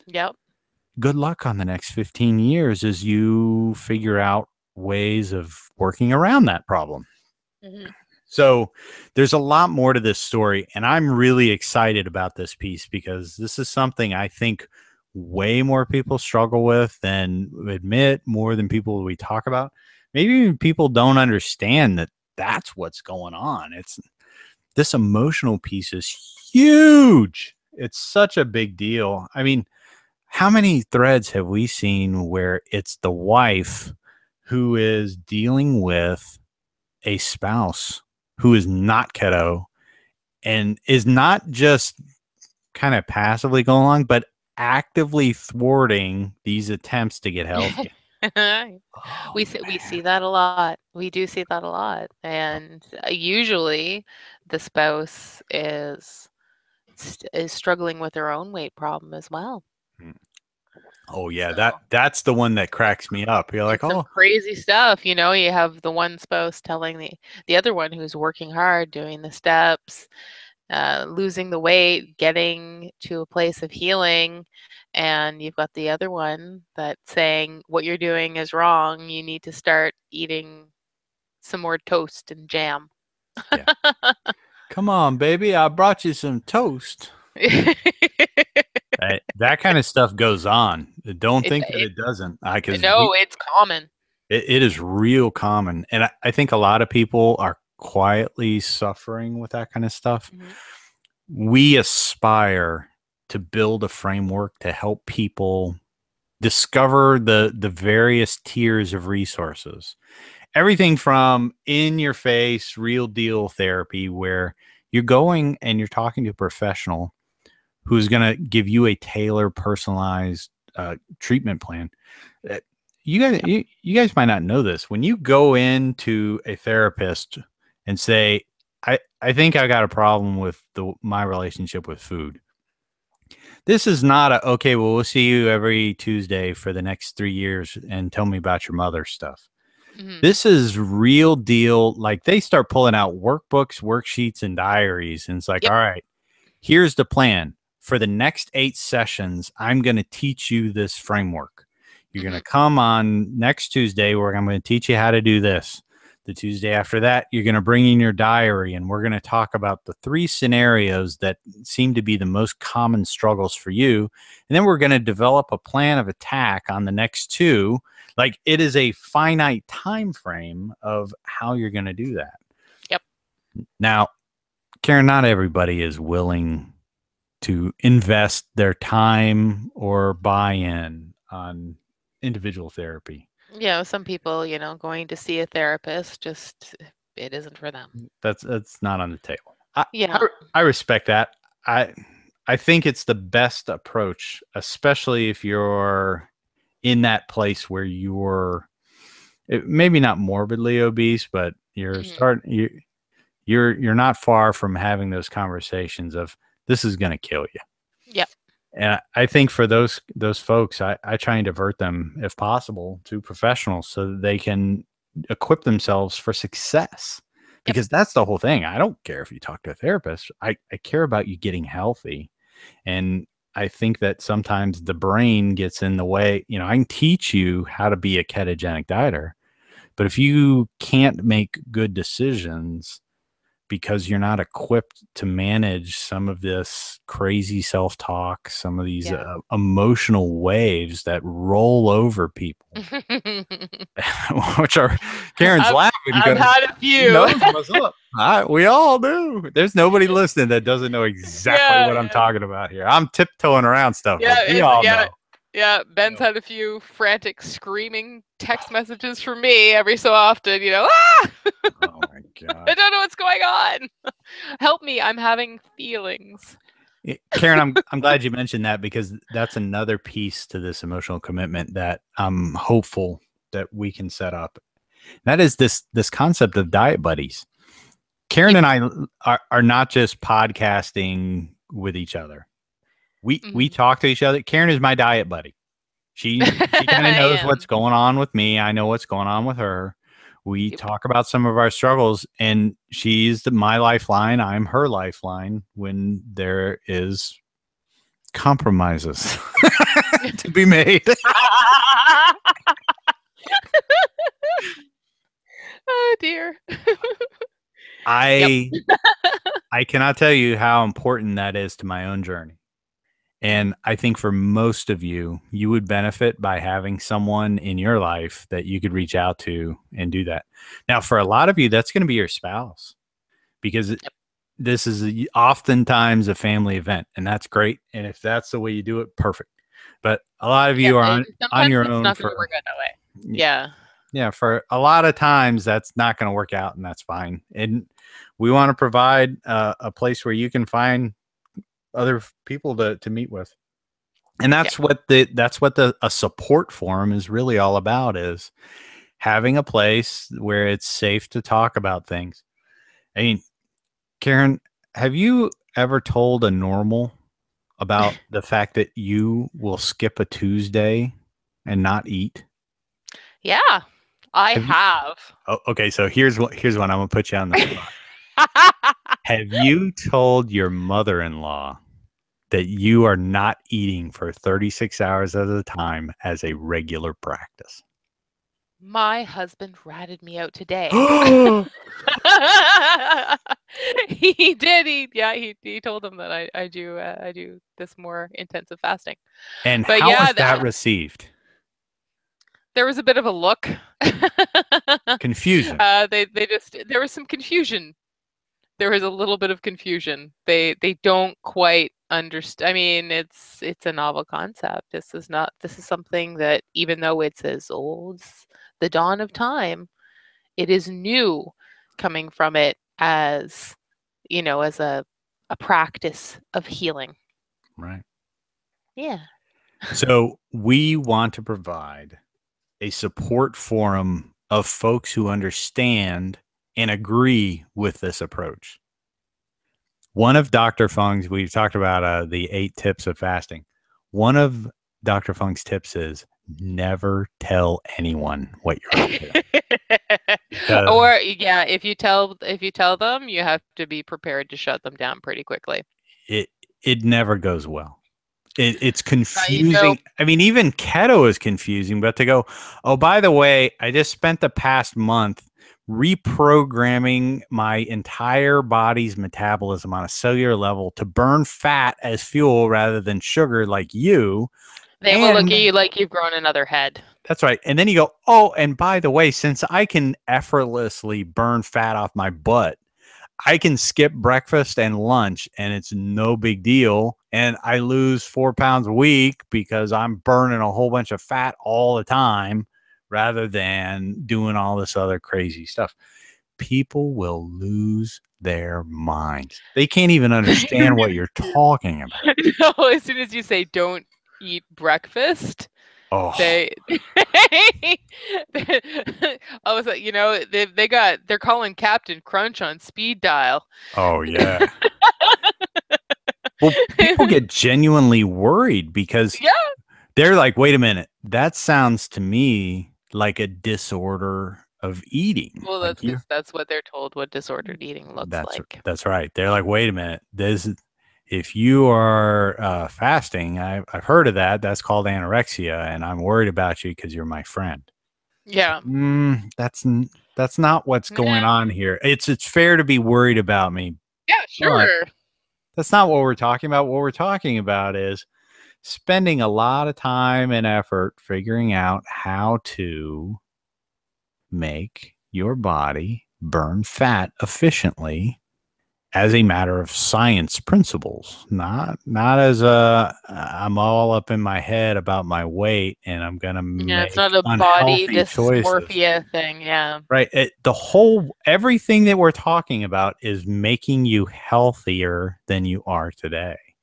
Yep. Good luck on the next 15 years as you figure out ways of working around that problem. Mm-hmm. So there's a lot more to this story, and I'm really excited about this piece because this is something I think way more people struggle with than admit, more than people we talk about. Maybe even people don't understand that that's what's going on. This emotional piece is huge. It's such a big deal. How many threads have we seen where it's the wife who is dealing with a spouse who is not keto and is not just kind of passively going along, but actively thwarting these attempts to get healthy? We see that a lot. We do see that a lot. And usually the spouse is is struggling with their own weight problem as well. Oh yeah, So that's the one that cracks me up. You're like, it's some oh crazy stuff, you know. You have the one spouse telling the other one who's working hard, doing the steps, losing the weight, getting to a place of healing, and you've got the other one that's saying what you're doing is wrong. You need to start eating some more toast and jam. yeah, come on, baby, I brought you some toast. That kind of stuff goes on. Don't it, think that it, it doesn't, because no, it's common. it is real common, and I think a lot of people are quietly suffering with that kind of stuff. Mhm. We aspire to build a framework to help people discover the various tiers of resources. Everything from in your face, real deal therapy, where you're going and you're talking to a professional who's going to give you a tailored, personalized treatment plan. Uh, Yep. you guys might not know this. When you go into a therapist and say, I think I got a problem with my relationship with food. This is not a, okay, well, we'll see you every Tuesday for the next 3 years and tell me about your mother stuff. Mhm. This is real deal. Like, they start pulling out workbooks, worksheets, and diaries. And it's like, Yep. all right, here's the plan. For the next 8 sessions, I'm going to teach you this framework. You're going to Mhm. come on next Tuesday where I'm going to teach you how to do this. The Tuesday after that, you're going to bring in your diary and we're going to talk about the 3 scenarios that seem to be the most common struggles for you. And then we're going to develop a plan of attack on the next 2. Like, it is a finite time frame of how you're going to do that. Yep. Now, Karen, not everybody is willing to invest their time or buy-in on individual therapy. Some people, going to see a therapist, just it isn't for them. That's not on the table. I Yeah. I respect that. I I think it's the best approach, especially if you're in that place where you're maybe not morbidly obese, but Mhm. you're not far from having those conversations of, this is going to kill you. Yep. And I think for those folks, I try and divert them if possible to professionals so that they can equip themselves for success. Yep. Because that's the whole thing. I don't care if you talk to a therapist. I care about you getting healthy. And I think that sometimes the brain gets in the way. I can teach you how to be a ketogenic dieter, but if you can't make good decisions because you're not equipped to manage some of this crazy self-talk, some of these Yeah. emotional waves that roll over people, which are, Karen's I've laughing I've because had a she few. knows what's up. We all do. There's nobody listening that doesn't know exactly Yeah, what I'm yeah. talking about here. I'm tiptoeing around stuff, Yeah, but we all yeah. know. Yeah, Ben's had a few frantic screaming text messages from me every so often, "Ah! Oh my I God. don't know what's going on. Help me, I'm having feelings." Karen, I'm glad you mentioned that, because that's another piece to this emotional commitment that I'm hopeful that we can set up. That is this concept of diet buddies. Karen Yep. and I are not just podcasting with each other. We Mhm. talk to each other. Karen is my diet buddy. She kind of I knows what's am. going on with me. I know what's going on with her. We Yep. talk about some of our struggles, and she's my lifeline. I'm her lifeline when there is compromises to be made. Oh, dear. Yep. I I cannot tell you how important that is to my own journey. And I think for most of you, you would benefit by having someone in your life that you could reach out to and do that. Now, for a lot of you, that's going to be your spouse, because Yep. this is oftentimes a family event, and that's great. And if that's the way you do it, perfect. But a lot of Yeah, you are and on sometimes your it's own not gonna for, work out that way. Yeah. yeah, for a lot of times that's not going to work out, and that's fine. And we want to provide a place where you can find other people to meet with. And Yep. that's what the a support forum is really all about, is having a place where it's safe to talk about things. I mean, Karen, have you ever told a normal about the fact that you will skip a Tuesday and not eat? Yeah, I Have you? have. Oh, okay, so here's one. I'm gonna put you on the spot. Have you told your mother-in-law that you are not eating for 36 hours at a time as a regular practice? My husband ratted me out today. He did. He told him that I do this more intensive fasting. And But how yeah, was that received? there was a bit of a look. Confusion. There was some confusion. There was a little bit of confusion. They don't quite understand. I mean, it's a novel concept. This is something that, even though it's as old as the dawn of time, it is new coming from it as, as a practice of healing. Right. Yeah. So we want to provide a support forum of folks who understand and agree with this approach. One of Dr. Fung's, we've talked about the 8 tips of fasting. One of Dr. Fung's tips is never tell anyone what you're up to. Because Or yeah, if you tell them, you have to be prepared to shut them down pretty quickly. it never goes well. It's You know, confusing. I mean, even keto is confusing, but to go, oh, by the way, I just spent the past month reprogramming my entire body's metabolism on a cellular level to burn fat as fuel rather than sugar like you. they will look And at you like you've grown another head. that's right. And then you go, oh, and by the way, since I can effortlessly burn fat off my butt, I can skip breakfast and lunch and it's no big deal. And I lose 4 pounds a week because I'm burning a whole bunch of fat all the time rather than doing all this other crazy stuff. People will lose their minds. They can't even understand what you're talking about. No, as soon as you say don't eat breakfast, Oh, they I was like, they're calling Captain Crunch on speed dial. oh yeah. Well, people get genuinely worried because Yeah. they're like, wait a minute, that sounds to me like a disorder of eating. Well, Like that's you because that's what they're told what disordered eating looks like. that's right. They're like, wait a minute, this if you are fasting, I've heard of that. That's called anorexia, and I'm worried about you because you're my friend. Yeah. That's not what's going Yeah, on here. It's fair to be worried about me, yeah, but sure. that's not what we're talking about. What we're talking about is spending a lot of time and effort figuring out how to make your body burn fat efficiently as a matter of science principles, not as a I'm all up in my head about my weight and I'm going to Yeah, it's make not a body unhealthy choices. dysmorphia thing. Yeah. Right? Everything that we're talking about is making you healthier than you are today. Yeah.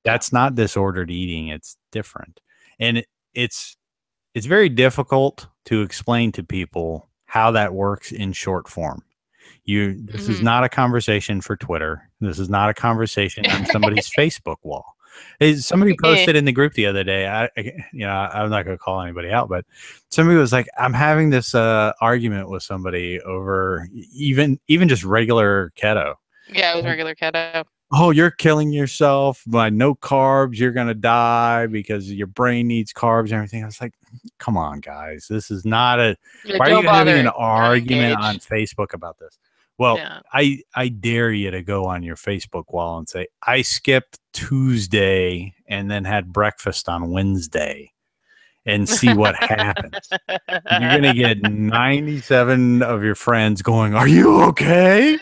That's not disordered eating, it's different. And it's it's very difficult to explain to people how that works in short form. This is Mhm. not a conversation for Twitter. This is not a conversation on somebody's Facebook wall. Somebody posted in the group the other day. I'm not going to call anybody out, but somebody was like, "I'm having this argument with somebody over even just regular keto." Yeah, it was regular keto. Oh, you're killing yourself by no carbs. You're going to die because your brain needs carbs and everything. I was like, come on, guys. This is not Yeah, why are don't you having an bother. Don't argument on engage. Facebook about this? Well, Yeah. I dare you to go on your Facebook wall and say, I skipped Tuesday and then had breakfast on Wednesday and see what happens. You're going to get 97 of your friends going, are you okay?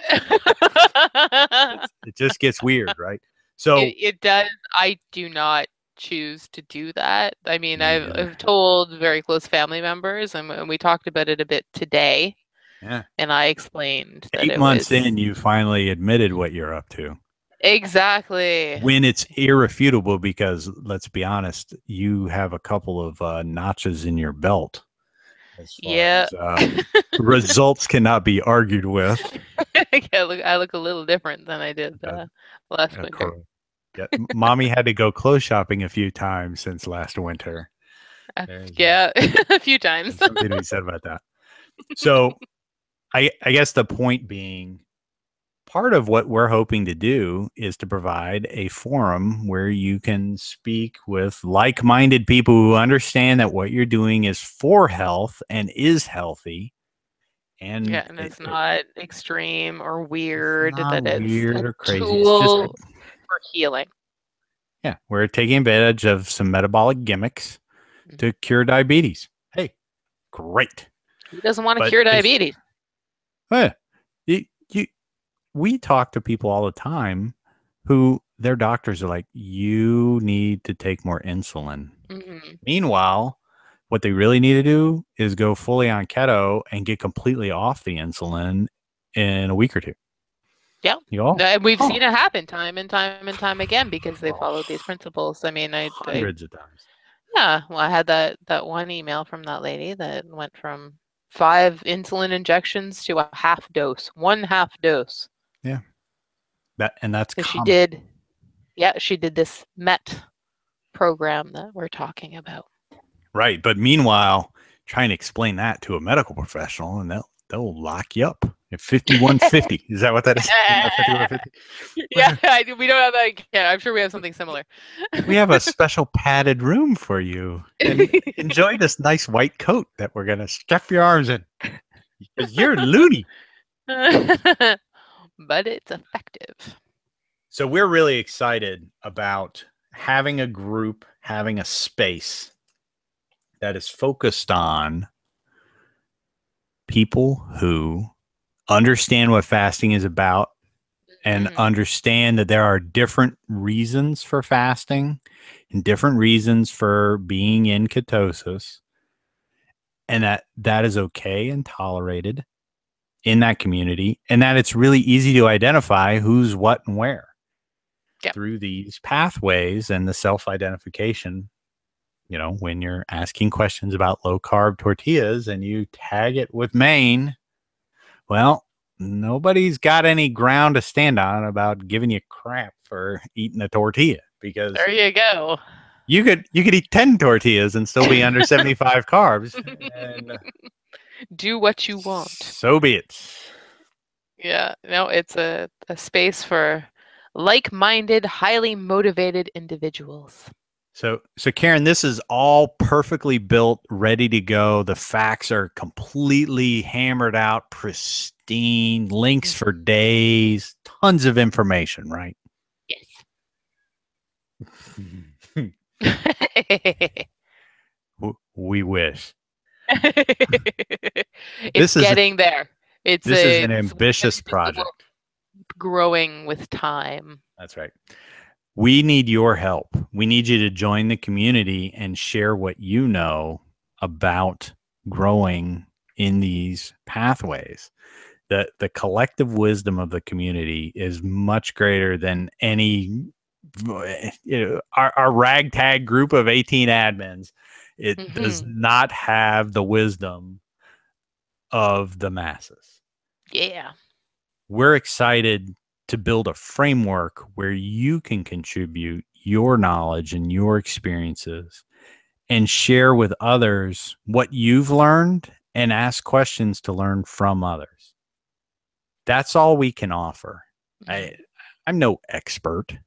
It just gets weird, right? So It does. I do not choose to do that. I mean, me I've neither. told very close family members, and we talked about it a bit today, Yeah. and I explained that 8 months in, you finally admitted what you're up to. exactly. When it's irrefutable, because let's be honest, you have a couple of notches in your belt as far Yeah. as results cannot be argued with. I look a little different than I did last winter. Correct. Yeah, mommy had to go clothes shopping a few times since last winter. There's Yeah, a few times. something to be said about that. So I guess the point being, part of what we're hoping to do is to provide a forum where you can speak with like-minded people who understand that what you're doing is for health and is healthy. And Yeah, and it's not extreme or it's weird, not that it's weird a or crazy. It's just, tool for healing. yeah, we're taking advantage of some metabolic gimmicks Mhm. to cure diabetes. Hey, great. Who doesn't want to But cure it's, diabetes? you, you, we talk to people all the time who their doctors are like, you need to take more insulin. Hmm. Meanwhile, what they really need to do is go fully on keto and get completely off the insulin in a week or two. Yeah. You go, And we've oh, seen it happen time and time and time again because they oh, followed these principles. I mean, hundreds of times. yeah, well, I had that one email from that lady that went from 5 insulin injections to a half dose, one half dose. Yeah. That's Because common. she did this MET program that we're talking about. Right. But meanwhile, trying to explain that to a medical professional and they'll lock you up at 5150. Is that what that is? Isn't that 5150? Yeah, we don't have that. Yeah, I'm sure we have something similar. We have a special padded room for you. And enjoy this nice white coat that we're going to strap your arms in. Because you're loony. But it's effective. So we're really excited about having a group, having a space that is focused on people who understand what fasting is about and understand that there are different reasons for fasting and different reasons for being in ketosis, and that is okay and tolerated in that community, and that it's really easy to identify who's what and where through these pathways and the self-identification. When you're asking questions about low carb tortillas and you tag it with Maine, well, nobody's got any ground to stand on about giving you crap for eating a tortilla, because there you go. you could eat 10 tortillas and still be under 75 carbs, and do what you want. So be it. Yeah, no, it's a space for like-minded, highly motivated individuals. So Karen, this is all perfectly built, ready to go. The facts are completely hammered out, pristine, links for days, tons of information, right? Yes. We wish. It's getting there. This is an ambitious project. Growing with time. That's right. We need your help. We need you to join the community and share what you know about growing in these pathways. The collective wisdom of the community is much greater than any, our ragtag group of 18 admins. It does not have the wisdom of the masses. Yeah. We're excited to build a framework where you can contribute your knowledge and your experiences and share with others what you've learned and ask questions to learn from others. That's all we can offer. I'm no expert.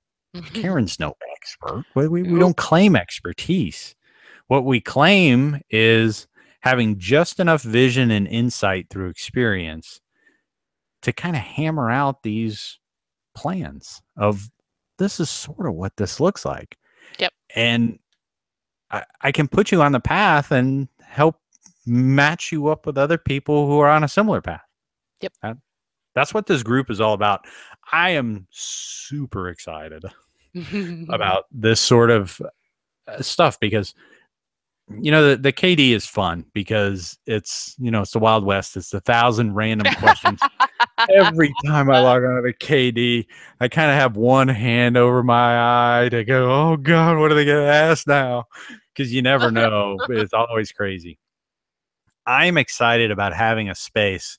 Karen's no expert. We don't claim expertise. What we claim is having just enough vision and insight through experience to kind of hammer out these plans of, this is sort of what this looks like. Yep. And I can put you on the path and help match you up with other people who are on a similar path. Yep. That's what this group is all about. I am super excited about this sort of stuff because, the KD is fun because it's the Wild West. It's 1,000 random questions. Every time I log on to the KD, I kind of have one hand over my eye to go, oh God, what are they going to ask now? Because you never know. It's always crazy. I'm excited about having a space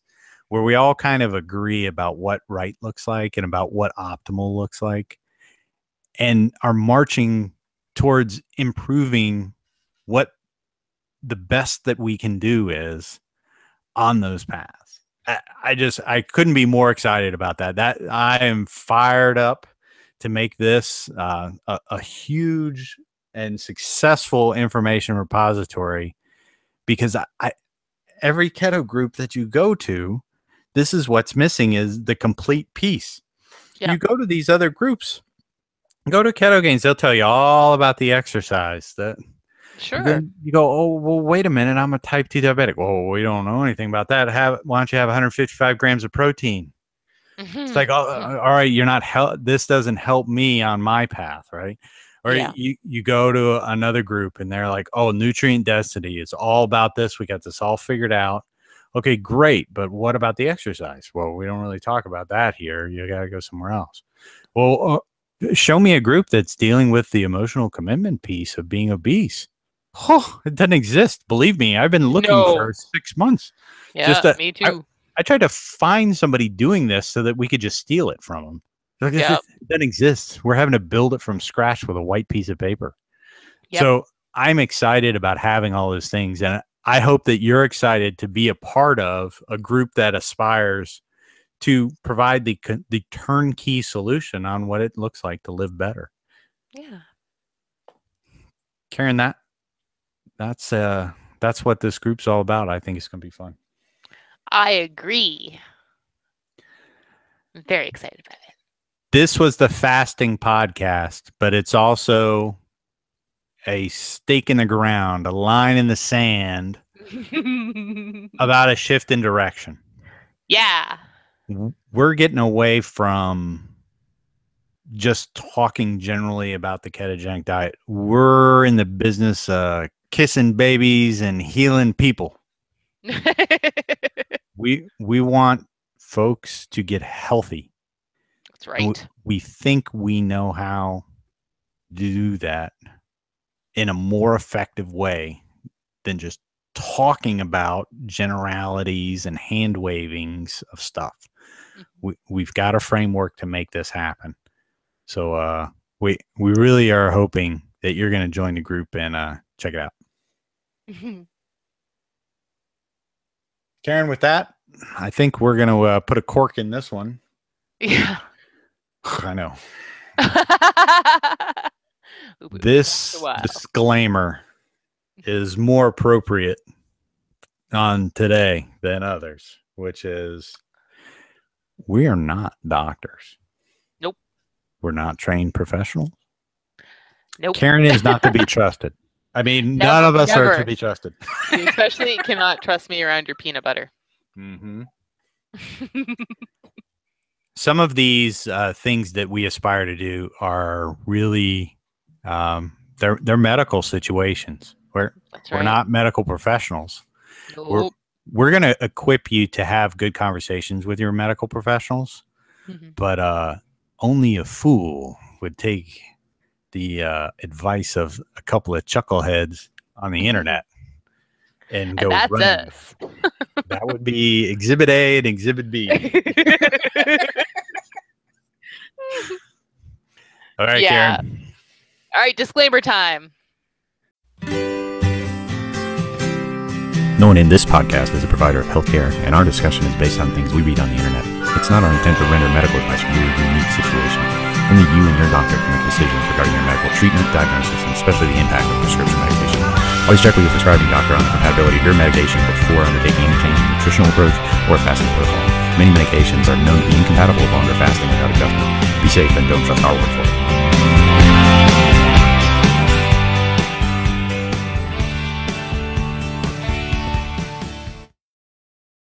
where we all kind of agree about what right looks like and about what optimal looks like, and are marching towards improving what the best that we can do is on those paths. I couldn't be more excited about that. That I am fired up to make this a huge and successful information repository, because every keto group that you go to, this is what's missing, is the complete piece. Yeah. You go to these other groups, go to Keto Gains, they'll tell you all about the exercise. Sure. Then you go, oh, well, wait a minute, I'm a type 2 diabetic. Well, we don't know anything about that. Why don't you have 155 grams of protein? It's like, all right, you're not this doesn't help me on my path, right? Or you go to another group and they're like, oh, nutrient density, it's all about this. We got this all figured out. Okay, great. But what about the exercise? Well, we don't really talk about that here. You got to go somewhere else. Well, show me a group that's dealing with the emotional commitment piece of being obese. Oh, it doesn't exist. Believe me, I've been looking for 6 months. Yeah, me too. I tried to find somebody doing this so that we could just steal it from them. Like, it doesn't exist. We're having to build it from scratch with a white piece of paper. Yep. So I'm excited about having all those things. And I hope that you're excited to be a part of a group that aspires to provide the turnkey solution on what it looks like to live better. Yeah. Karen, that's what this group's all about. I think it's going to be fun. I agree. I'm very excited about it. This was the fasting podcast, but it's also a stake in the ground, a line in the sand about a shift in direction. Yeah. We're getting away from just talking generally about the ketogenic diet. We're in the business of kissing babies and healing people. We want folks to get healthy. That's right. We think we know how to do that in a more effective way than just talking about generalities and hand wavings of stuff. We've got a framework to make this happen. So we really are hoping that you're going to join the group and check it out. Karen, with that, I think we're going to put a cork in this one. Yeah. I know. This disclaimer is more appropriate on today than others, which is we are not doctors. Nope. We're not trained professionals. Nope. Karen is not to be trusted. I mean, none of us are to be trusted. You especially cannot trust me around your peanut butter. Mm-hmm. Some of these things that we aspire to do are really they're medical situations. We're not medical professionals. Nope. We're going to equip you to have good conversations with your medical professionals, but only a fool would take the advice of a couple of chuckleheads on the internet and go that's running. Us. That would be Exhibit A and Exhibit B. All right, Karen. All right, disclaimer time. No one in this podcast is a provider of healthcare, and our discussion is based on things we read on the internet. It's not our intent to render medical advice for your unique situation. Only you and your doctor can make decisions regarding your medical treatment, diagnosis, and especially the impact of prescription medication. Always check with your prescribing doctor on the compatibility of your medication before undertaking any change in nutritional approach or fasting protocol. Many medications are known to be incompatible with longer fasting without adjustment. Be safe and don't trust our word for it.